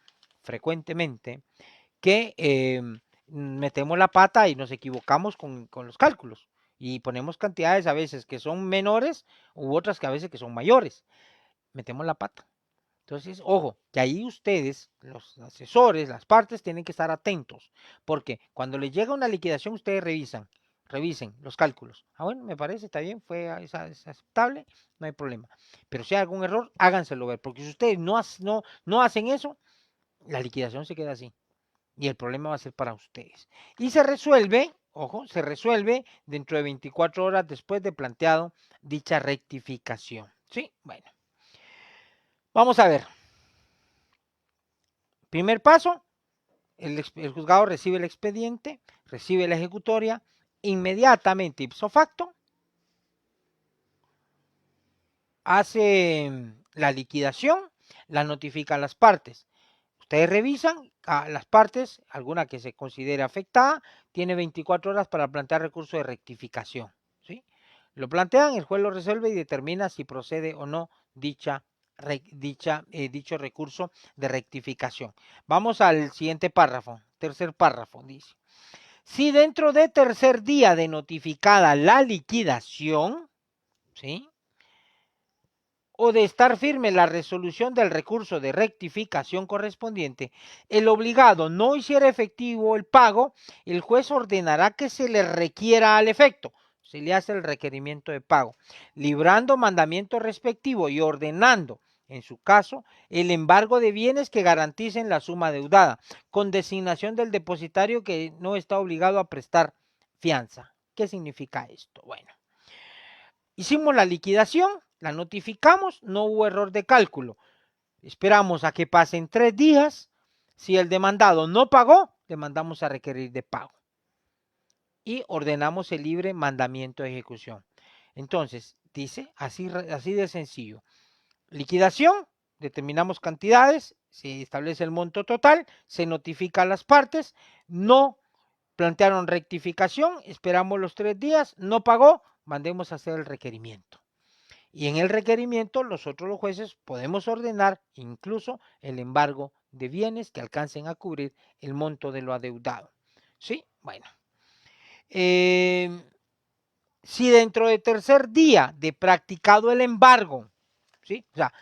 frecuentemente que metemos la pata y nos equivocamos con los cálculos. y ponemos cantidades a veces que son menores u otras que a veces que son mayores. Metemos la pata. Entonces, ojo, que ahí ustedes, los asesores, las partes, tienen que estar atentos, porque cuando les llega una liquidación, ustedes revisen los cálculos. Ah, bueno, me parece, está bien, es aceptable, no hay problema. Pero si hay algún error, háganselo ver, porque si ustedes no hacen eso, la liquidación se queda así y el problema va a ser para ustedes. Y se resuelve, ojo, se resuelve dentro de 24 horas después de planteado dicha rectificación. ¿Sí? Bueno, vamos a ver. Primer paso, el juzgado recibe el expediente, recibe la ejecutoria, inmediatamente ipso facto, hace la liquidación, la notifica a las partes. Ustedes revisan a las partes, alguna que se considere afectada, tiene 24 horas para plantear recurso de rectificación. ¿Sí? Lo plantean, el juez lo resuelve y determina si procede o no dicho recurso de rectificación. Vamos al siguiente párrafo, tercer párrafo, dice. Si dentro de tercer día de notificada la liquidación, ¿sí?, o de estar firme la resolución del recurso de rectificación correspondiente, el obligado no hiciera efectivo el pago, el juez ordenará que se le requiera al efecto, se le hace el requerimiento de pago, librando mandamiento respectivo y ordenando, en su caso, el embargo de bienes que garanticen la suma deudada, con designación del depositario que no está obligado a prestar fianza. ¿Qué significa esto? Bueno, hicimos la liquidación, la notificamos, no hubo error de cálculo. Esperamos a que pasen 3 días. Si el demandado no pagó, le mandamos a requerir de pago. Y ordenamos el libre mandamiento de ejecución. Entonces, dice, así de sencillo. Liquidación, determinamos cantidades, se establece el monto total, se notifica a las partes, no plantearon rectificación, esperamos los 3 días, no pagó, mandemos a hacer el requerimiento. Y en el requerimiento nosotros los jueces podemos ordenar incluso el embargo de bienes que alcancen a cubrir el monto de lo adeudado. ¿Sí? Bueno. Si dentro de tercer día de practicado el embargo, ¿sí?, o sea,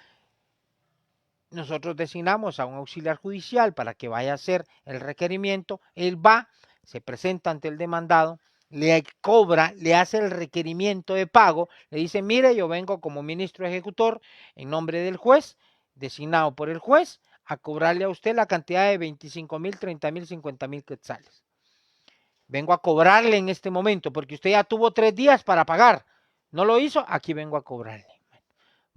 nosotros designamos a un auxiliar judicial para que vaya a hacer el requerimiento, él va, se presenta ante el demandado, le cobra, le hace el requerimiento de pago, le dice, mire, yo vengo como ministro ejecutor en nombre del juez, designado por el juez, a cobrarle a usted la cantidad de 25,000, 30,000, 50,000 quetzales. Vengo a cobrarle en este momento, porque usted ya tuvo 3 días para pagar. ¿No lo hizo? Aquí vengo a cobrarle.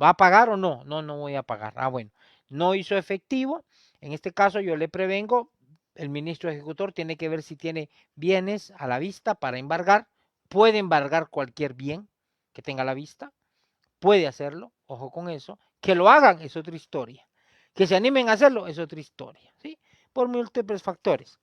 ¿Va a pagar o no? No, no voy a pagar. Ah, bueno, no hizo efectivo. En este caso yo le prevengo, el ministro ejecutor tiene que ver si tiene bienes a la vista para embargar. Puede embargar cualquier bien que tenga a la vista. Puede hacerlo, ojo con eso. Que lo hagan es otra historia. Que se animen a hacerlo es otra historia, ¿sí? Por múltiples factores.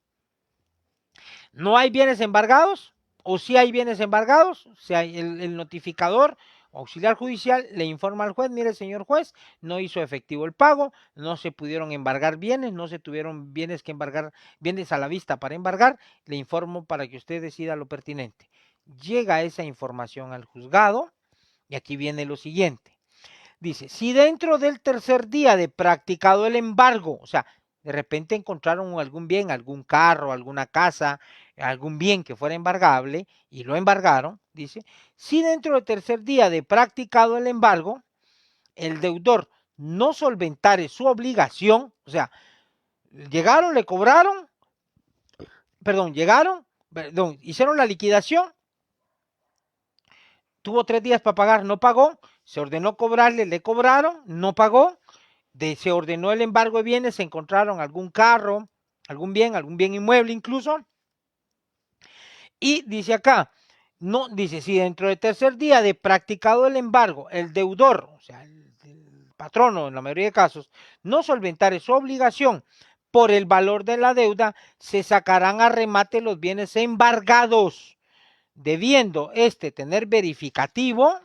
¿No hay bienes embargados? ¿O sí hay bienes embargados? O sea, el notificador auxiliar judicial le informa al juez, mire señor juez, no hizo efectivo el pago, no se pudieron embargar bienes, no se tuvieron bienes que embargar, bienes a la vista para embargar, le informo para que usted decida lo pertinente. Llega esa información al juzgado y aquí viene lo siguiente. Dice, si dentro del tercer día de practicado el embargo, o sea, de repente encontraron algún bien, algún carro, alguna casa, algún bien que fuera embargable y lo embargaron, dice, si dentro del tercer día de practicado el embargo, el deudor no solventare su obligación, o sea, llegaron, le cobraron, hicieron la liquidación, tuvo 3 días para pagar, no pagó, se ordenó cobrarle, le cobraron, no pagó, se ordenó el embargo de bienes, se encontraron algún carro, algún bien inmueble incluso, y dice acá, no, dice, si dentro del tercer día de practicado el embargo, el deudor, o sea, el patrono en la mayoría de casos, no solventare su obligación por el valor de la deuda, se sacarán a remate los bienes embargados, debiendo tener verificativo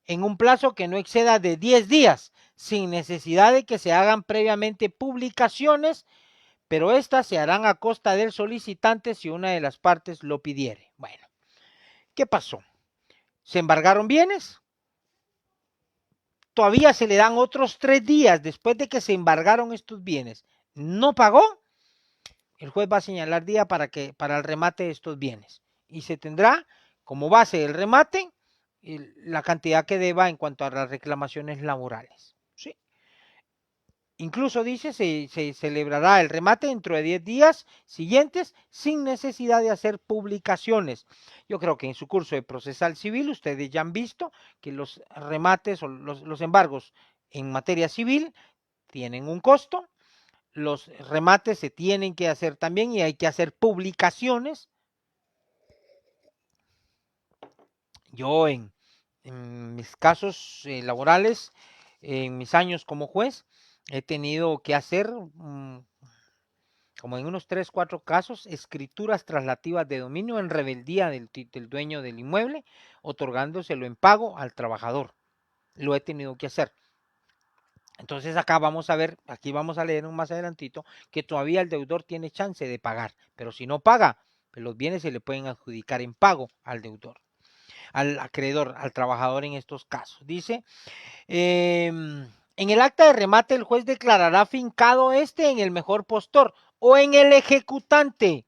en un plazo que no exceda de 10 días, sin necesidad de que se hagan previamente publicaciones, pero estas se harán a costa del solicitante si una de las partes lo pidiere. Bueno, ¿Qué pasó? Se embargaron bienes. Todavía se le dan otros 3 días después de que se embargaron estos bienes. No pagó. El juez va a señalar día para el remate de estos bienes. Y se tendrá como base del remate la cantidad que deba en cuanto a las reclamaciones laborales. ¿Sí? Incluso dice, se celebrará el remate dentro de 10 días siguientes sin necesidad de hacer publicaciones. Yo creo que en su curso de procesal civil ustedes ya han visto que los remates o los embargos en materia civil tienen un costo. Los remates se tienen que hacer también y hay que hacer publicaciones. Yo en mis casos laborales, en mis años como juez, he tenido que hacer, como en unos 3, 4 casos, escrituras traslativas de dominio en rebeldía del dueño del inmueble, otorgándoselo en pago al trabajador. Lo he tenido que hacer. Entonces acá vamos a ver, aquí vamos a leer más adelantito, que todavía el deudor tiene chance de pagar, pero si no paga, pues los bienes se le pueden adjudicar en pago al deudor, al acreedor, al trabajador en estos casos. Dice, en el acta de remate el juez declarará fincado en el mejor postor o en el ejecutante,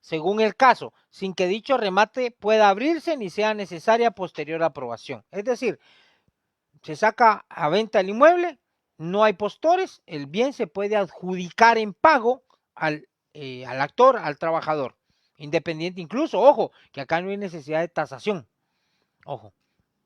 según el caso, sin que dicho remate pueda abrirse ni sea necesaria posterior aprobación. Es decir, se saca a venta el inmueble, no hay postores, el bien se puede adjudicar en pago al actor, al trabajador, independiente incluso, ojo, que acá no hay necesidad de tasación, ojo.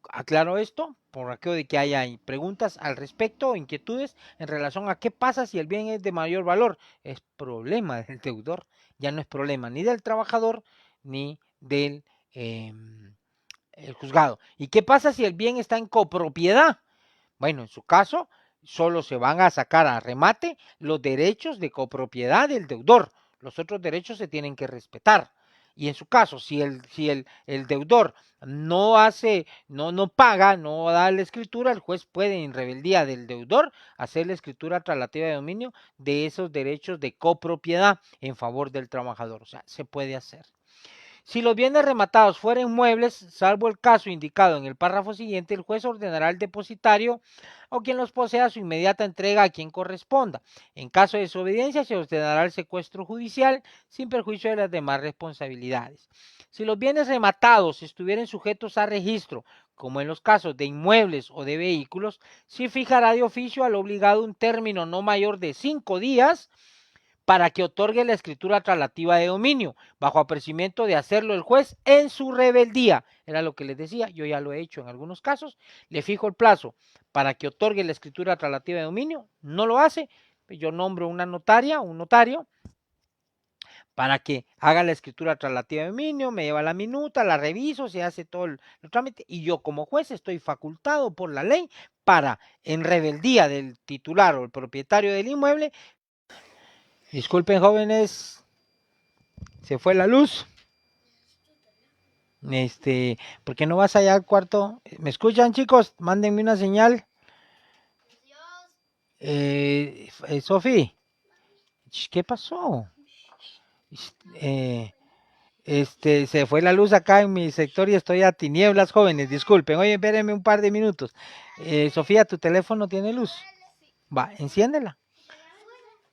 Aclaro esto por aquello de que haya preguntas al respecto, inquietudes en relación a qué pasa si el bien es de mayor valor. Es problema del deudor, ya no es problema ni del trabajador ni del el juzgado. ¿Y qué pasa si el bien está en copropiedad? Bueno, en su caso, solo se van a sacar a remate los derechos de copropiedad del deudor. Los otros derechos se tienen que respetar. Y en su caso, si el deudor no hace, no paga, no da la escritura, el juez puede, en rebeldía del deudor, hacer la escritura traslativa de dominio de esos derechos de copropiedad en favor del trabajador. O sea, se puede hacer. Si los bienes rematados fueren muebles, salvo el caso indicado en el párrafo siguiente, el juez ordenará al depositario o quien los posea su inmediata entrega a quien corresponda. En caso de desobediencia, se ordenará el secuestro judicial sin perjuicio de las demás responsabilidades. Si los bienes rematados estuvieran sujetos a registro, como en los casos de inmuebles o de vehículos, se fijará de oficio al obligado un término no mayor de 5 días para que otorgue la escritura traslativa de dominio, bajo apercibimiento de hacerlo el juez en su rebeldía. Era lo que les decía, yo ya lo he hecho en algunos casos, le fijo el plazo para que otorgue la escritura traslativa de dominio, no lo hace, yo nombro una notaria, un notario, para que haga la escritura traslativa de dominio, me lleva la minuta, la reviso, se hace todo el trámite, y yo como juez estoy facultado por la ley para, en rebeldía del titular o el propietario del inmueble, disculpen jóvenes, se fue la luz. ¿Por qué no vas allá al cuarto? ¿Me escuchan, chicos? Mándenme una señal. Sofi, ¿qué pasó? Se fue la luz acá en mi sector y estoy a tinieblas, jóvenes. Disculpen, oye, espérenme un par de minutos. Sofía, ¿tu teléfono tiene luz? Va, enciéndela.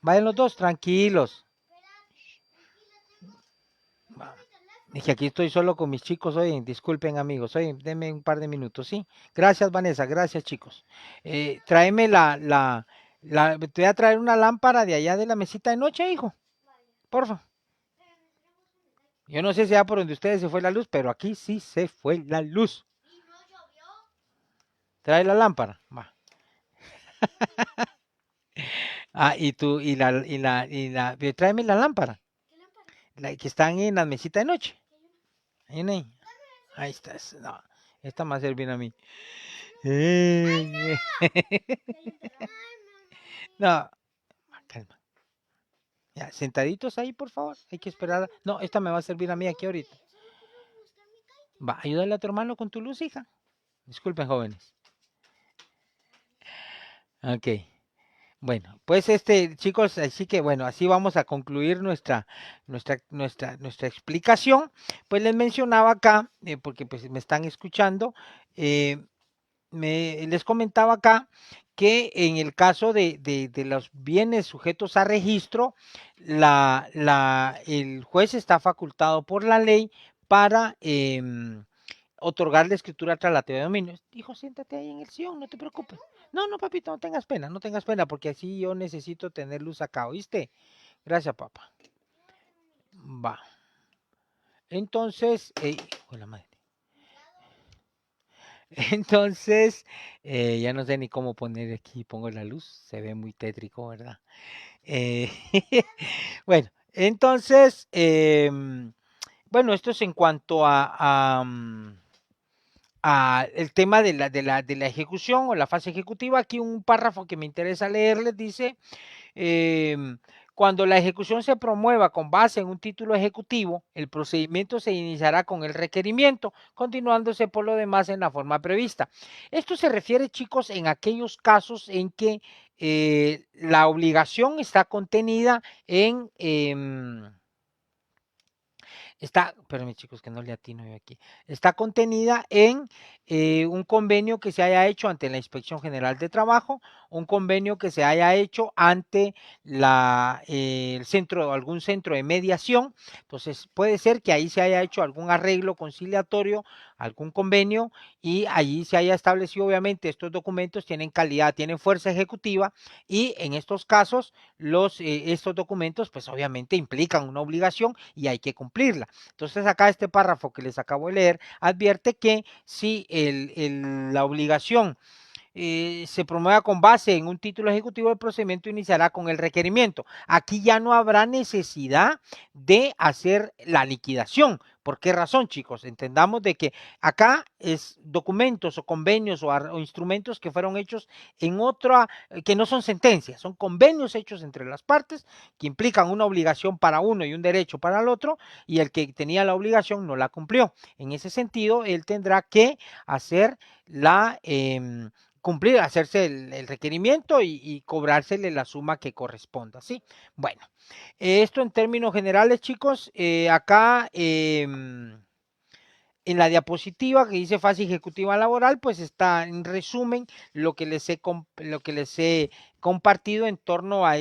Vayan los dos, tranquilos. Va. Dije, aquí estoy solo con mis chicos hoy. Disculpen, amigos. Oye, denme un par de minutos, ¿sí? Gracias, Vanessa. Gracias, chicos. Tráeme te voy a traer una lámpara de allá de la mesita de noche, hijo. Porfa. Yo no sé si ya por donde ustedes se fue la luz, pero aquí sí se fue la luz. Trae la lámpara. Va. Tráeme la lámpara. La que están en la mesita de noche. Ahí, ahí está. No, esta me va a servir a mí. No, calma. Ya, sentaditos ahí, por favor. Hay que esperar. No, esta me va a servir a mí aquí ahorita. Va, ayúdale a tu hermano con tu luz, hija. Disculpen, jóvenes. Ok. Bueno, pues chicos, así que bueno, así vamos a concluir nuestra explicación. Pues les mencionaba acá, porque pues me están escuchando, eh, les comentaba acá que en el caso de los bienes sujetos a registro, el juez está facultado por la ley para otorgarle escritura traslativa de dominio. Hijo, siéntate ahí en el sillón, no te preocupes. No, no, papito, no tengas pena, no tengas pena, porque así yo necesito tener luz acá, ¿oíste? Gracias, papá. Va. Entonces, hola madre. Entonces, ya no sé ni cómo poner aquí, pongo la luz, se ve muy tétrico, ¿verdad? Eh, bueno, entonces, bueno, esto es en cuanto a el tema de la ejecución o la fase ejecutiva. Aquí un párrafo que me interesa leerles dice, cuando la ejecución se promueva con base en un título ejecutivo, el procedimiento se iniciará con el requerimiento, continuándose por lo demás en la forma prevista. Esto se refiere, chicos, en aquellos casos en que la obligación está contenida espérenme chicos que no le atino yo aquí, está contenida en un convenio que se haya hecho ante la Inspección General de Trabajo, un convenio que se haya hecho ante algún centro de mediación. Entonces puede ser que ahí se haya hecho algún arreglo conciliatorio, algún convenio, y allí se haya establecido, obviamente estos documentos tienen calidad, tienen fuerza ejecutiva, y en estos casos estos documentos pues obviamente implican una obligación y hay que cumplirla. Entonces acá este párrafo que les acabo de leer advierte que si la obligación se promueva con base en un título ejecutivo, el procedimiento iniciará con el requerimiento. Aquí ya no habrá necesidad de hacer la liquidación. ¿Por qué razón, chicos? Entendamos de que acá es documentos o convenios o instrumentos que fueron hechos en otra, que no son sentencias, son convenios hechos entre las partes que implican una obligación para uno y un derecho para el otro, y el que tenía la obligación no la cumplió. En ese sentido, él tendrá que hacer cumplir, hacerse el requerimiento y cobrársele la suma que corresponda, ¿sí? Bueno, esto en términos generales, chicos, acá en la diapositiva que dice fase ejecutiva laboral, pues está en resumen lo que les he compartido en torno a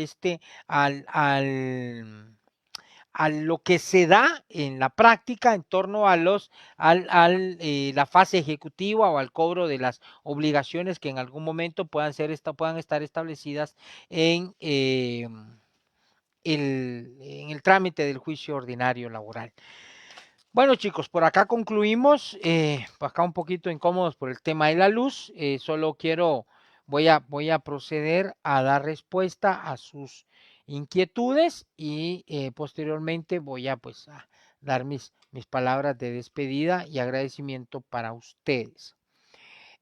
a lo que se da en la práctica en torno a la fase ejecutiva o al cobro de las obligaciones que en algún momento puedan estar establecidas en el trámite del juicio ordinario laboral. Bueno, chicos, por acá concluimos, por acá un poquito incómodos por el tema de la luz, solo voy a proceder a dar respuesta a sus inquietudes y posteriormente voy a pues a dar mis palabras de despedida y agradecimiento para ustedes.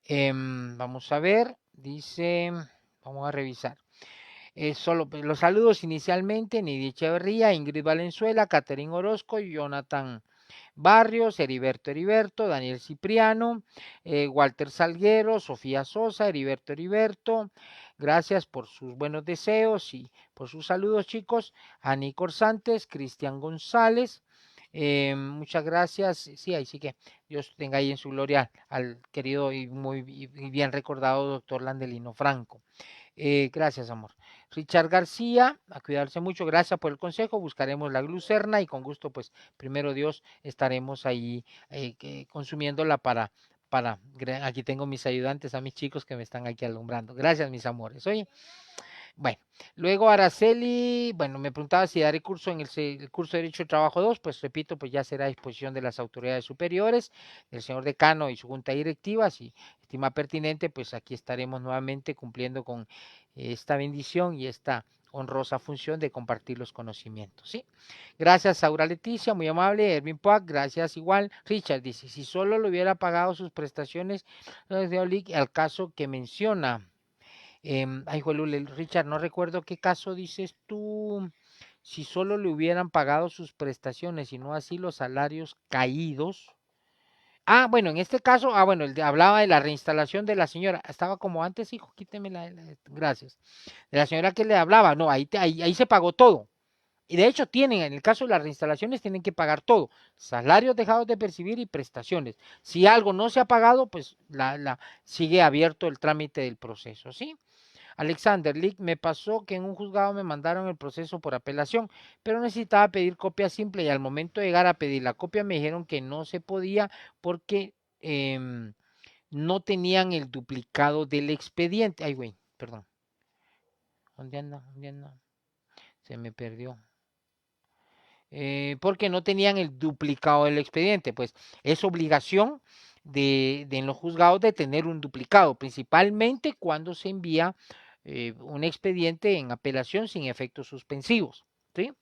Vamos a ver, dice, vamos a revisar. Solo los saludos inicialmente, Nidia Echeverría, Ingrid Valenzuela, Catherine Orozco, Jonathan Barrios, Heriberto, Daniel Cipriano, Walter Salguero, Sofía Sosa, Heriberto, gracias por sus buenos deseos y por sus saludos, chicos. Ani Corsantes, Cristian González, muchas gracias. Sí, ahí sí que Dios tenga ahí en su gloria al querido y muy bien recordado doctor Landelino Franco. Gracias, amor. Richard García, a cuidarse mucho, gracias por el consejo, buscaremos la glucerna y con gusto, pues, primero Dios, estaremos ahí consumiéndola aquí tengo mis ayudantes, a mis chicos que me están aquí alumbrando. Gracias, mis amores. Oye, bueno, luego Araceli, bueno, me preguntaba si daré curso en el curso de Derecho de Trabajo 2, pues repito, pues ya será a disposición de las autoridades superiores, del señor decano y su junta directiva, si estima pertinente, pues aquí estaremos nuevamente cumpliendo con esta bendición y esta honrosa función de compartir los conocimientos, ¿sí? Gracias, Aura Leticia, muy amable. Erwin Poac, gracias igual. Richard dice, si solo le hubiera pagado sus prestaciones al caso que menciona. Ay, Juelule, Richard, no recuerdo qué caso dices tú. Si solo le hubieran pagado sus prestaciones y no así los salarios caídos. Bueno, en este caso, bueno, hablaba de la reinstalación de la señora. Estaba como antes, hijo, quíteme gracias. De la señora que le hablaba, no, ahí se pagó todo. Y de hecho tienen, en el caso de las reinstalaciones, tienen que pagar todo, salarios dejados de percibir y prestaciones. Si algo no se ha pagado, pues sigue abierto el trámite del proceso, ¿sí? Alexander Lick, me pasó que en un juzgado me mandaron el proceso por apelación, pero necesitaba pedir copia simple y al momento de llegar a pedir la copia me dijeron que no se podía porque no tenían el duplicado del expediente. Ay, güey, perdón. ¿Dónde anda? ¿Dónde anda? Se me perdió. Porque no tenían el duplicado del expediente. Pues es obligación en los juzgados de tener un duplicado, principalmente cuando se envía un expediente en apelación sin efectos suspensivos. ¿Sí?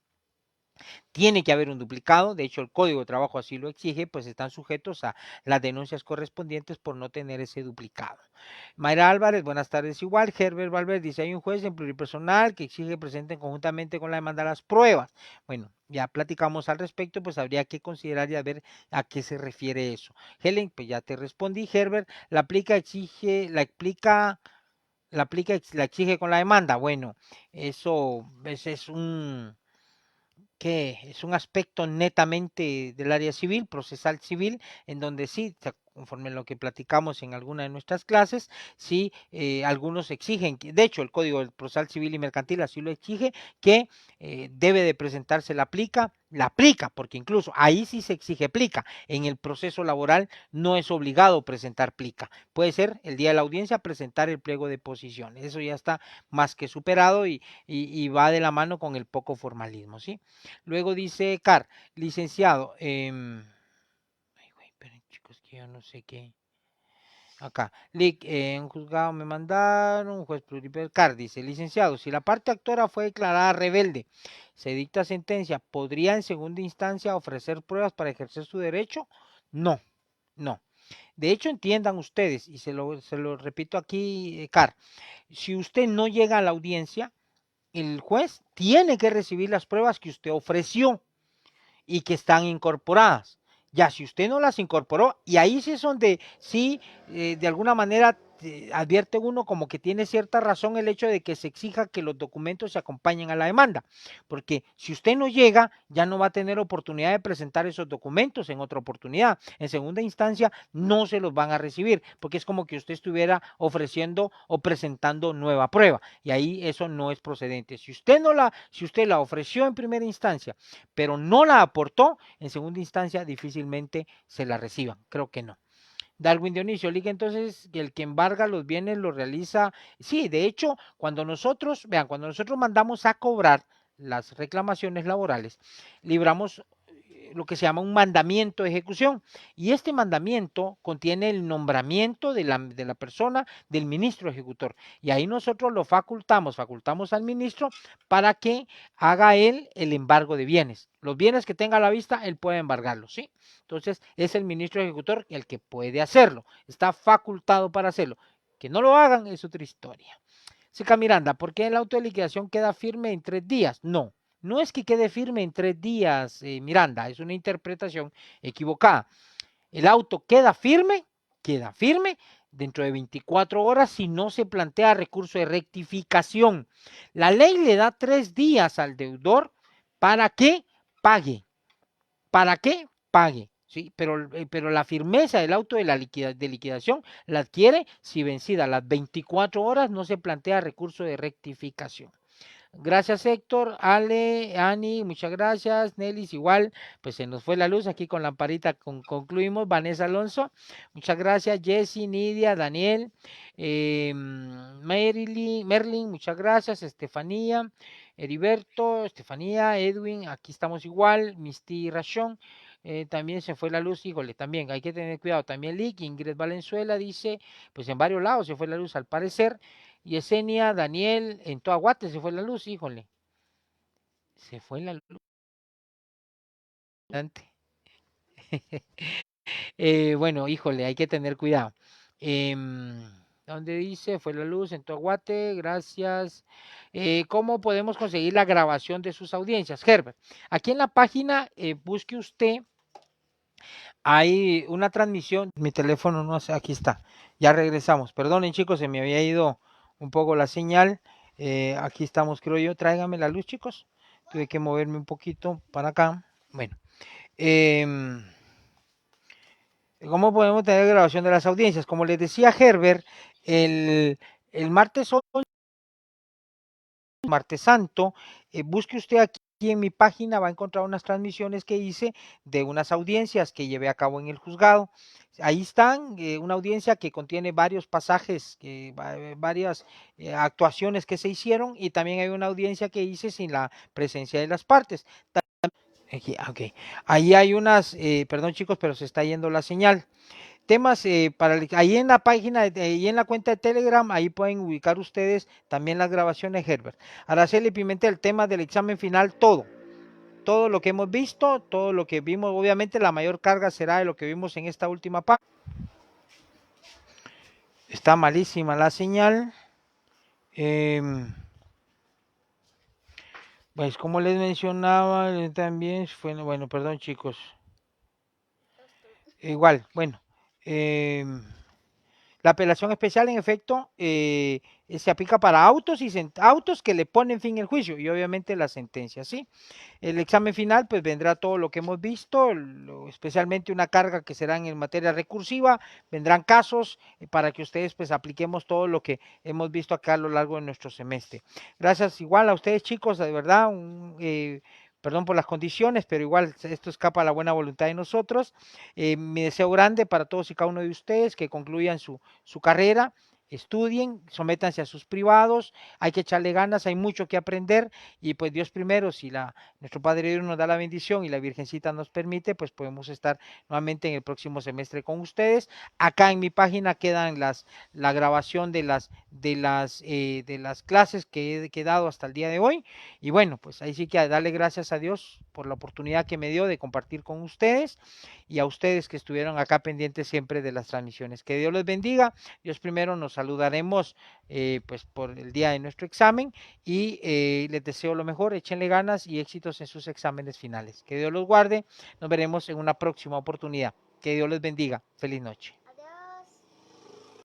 Tiene que haber un duplicado, de hecho el Código de Trabajo así lo exige, pues están sujetos a las denuncias correspondientes por no tener ese duplicado. Mayra Álvarez, buenas tardes igual. Herbert Valverde dice, hay un juez en pluripersonal que exige que presenten conjuntamente con la demanda las pruebas. Bueno, ya platicamos al respecto, pues habría que considerar y a ver a qué se refiere eso. Helen, pues ya te respondí. Herbert, la exige con la demanda. Bueno, eso es que es un aspecto netamente del área civil, procesal civil, en donde sí, conforme a lo que platicamos en alguna de nuestras clases, sí, algunos exigen, de hecho el Código del Procesal Civil y Mercantil así lo exige, que debe de presentarse la aplica, porque incluso ahí sí se exige plica, en el proceso laboral no es obligado presentar plica, puede ser el día de la audiencia presentar el pliego de posiciones, eso ya está más que superado y va de la mano con el poco formalismo, ¿sí? Luego dice Car, licenciado, ay, güey, esperen chicos, que yo no sé qué. Acá, en juzgado me mandaron, un juez pluripersonal, Car dice, licenciado, si la parte actora fue declarada rebelde, se dicta sentencia, ¿podría en segunda instancia ofrecer pruebas para ejercer su derecho? No, no. De hecho, entiendan ustedes, y se lo repito aquí, Car, si usted no llega a la audiencia, el juez tiene que recibir las pruebas que usted ofreció y que están incorporadas. Ya, si usted no las incorporó, y ahí sí es donde sí, de alguna manera advierte uno como que tiene cierta razón el hecho de que se exija que los documentos se acompañen a la demanda, porque si usted no llega, ya no va a tener oportunidad de presentar esos documentos en otra oportunidad. En segunda instancia, no se los van a recibir, porque es como que usted estuviera ofreciendo o presentando nueva prueba, y ahí eso no es procedente. Si usted la ofreció en primera instancia, pero no la aportó, en segunda instancia difícilmente se la reciban, creo que no. Darwin Dionisio, Liga, entonces el que embarga los bienes lo realiza, sí, de hecho, cuando nosotros mandamos a cobrar las reclamaciones laborales, libramos lo que se llama un mandamiento de ejecución. Y este mandamiento contiene el nombramiento de la persona del ministro ejecutor. Y ahí nosotros lo facultamos al ministro para que haga él el embargo de bienes. Los bienes que tenga a la vista, él puede embargarlos, ¿sí? Entonces, es el ministro ejecutor el que puede hacerlo. Está facultado para hacerlo. Que no lo hagan es otra historia. Sica Miranda, ¿por qué el auto de liquidación queda firme en 3 días? No, no es que quede firme en 3 días, Miranda, es una interpretación equivocada. El auto queda firme dentro de 24 horas si no se plantea recurso de rectificación. La ley le da 3 días al deudor para que pague. ¿Para qué? Pague. Sí, pero la firmeza del auto de liquidación la adquiere si vencida las 24 horas no se plantea recurso de rectificación. Gracias Héctor, Ale, Ani, muchas gracias, Nelis, igual, pues se nos fue la luz aquí con Lamparita, concluimos, Vanessa Alonso, muchas gracias, Jessy, Nidia, Daniel, Merlin, muchas gracias, Estefanía, Heriberto, Estefanía, Edwin, aquí estamos igual, Misty Rachón, también se fue la luz, híjole, también hay que tener cuidado, también Lick, Ingrid Valenzuela dice, pues en varios lados se fue la luz al parecer, Yesenia, Daniel, en Toahuate se fue la luz, híjole. Se fue la luz. Bueno, híjole, hay que tener cuidado. ¿Dónde dice? Fue la luz en Toahuate, gracias. ¿Cómo podemos conseguir la grabación de sus audiencias? Herbert, aquí en la página busque usted Hay una transmisión, mi teléfono no sé, aquí está, ya regresamos. Perdonen chicos, se me había ido un poco la señal. Aquí estamos, creo yo. Tráigame la luz, chicos. Tuve que moverme un poquito para acá. Bueno, em, ¿cómo podemos tener grabación de las audiencias? Como les decía Herbert, el martes Martes Santo, busque usted aquí en mi página, va a encontrar unas transmisiones que hice de unas audiencias que llevé a cabo en el juzgado. Ahí están, una audiencia que contiene varios pasajes, varias actuaciones que se hicieron y también hay una audiencia que hice sin la presencia de las partes. Aquí, ok. Ahí hay unas, perdón chicos, pero se está yendo la señal. Temas ahí en la página, ahí en la cuenta de Telegram, ahí pueden ubicar ustedes también las grabaciones de Herbert. Araceli Pimentel, el tema del examen final, todo lo que hemos visto, todo lo que vimos, obviamente la mayor carga será de lo que vimos en esta última parte. Está malísima la señal. Pues como les mencionaba, también fue, bueno, perdón chicos. Igual, bueno. La apelación especial, en efecto, se aplica para autos y autos que le ponen fin al juicio y obviamente la sentencia, ¿sí? El examen final, pues vendrá todo lo que hemos visto, especialmente una carga que será en materia recursiva, vendrán casos para que ustedes pues apliquemos todo lo que hemos visto acá a lo largo de nuestro semestre. Gracias igual a ustedes chicos, de verdad, perdón por las condiciones, pero igual esto escapa a la buena voluntad de nosotros. Mi deseo grande para todos y cada uno de ustedes que concluyan su carrera, estudien, sométanse a sus privados, hay que echarle ganas, hay mucho que aprender y pues Dios primero, si nuestro Padre Dios nos da la bendición y la Virgencita nos permite, pues podemos estar nuevamente en el próximo semestre con ustedes. Acá en mi página quedan la grabación de las clases que he dado hasta el día de hoy y bueno, pues ahí sí que darle gracias a Dios por la oportunidad que me dio de compartir con ustedes y a ustedes que estuvieron acá pendientes siempre de las transmisiones. Que Dios les bendiga. Dios primero nos saludaremos pues por el día de nuestro examen y les deseo lo mejor. Échenle ganas y éxitos en sus exámenes finales. Que Dios los guarde. Nos veremos en una próxima oportunidad. Que Dios les bendiga. Feliz noche.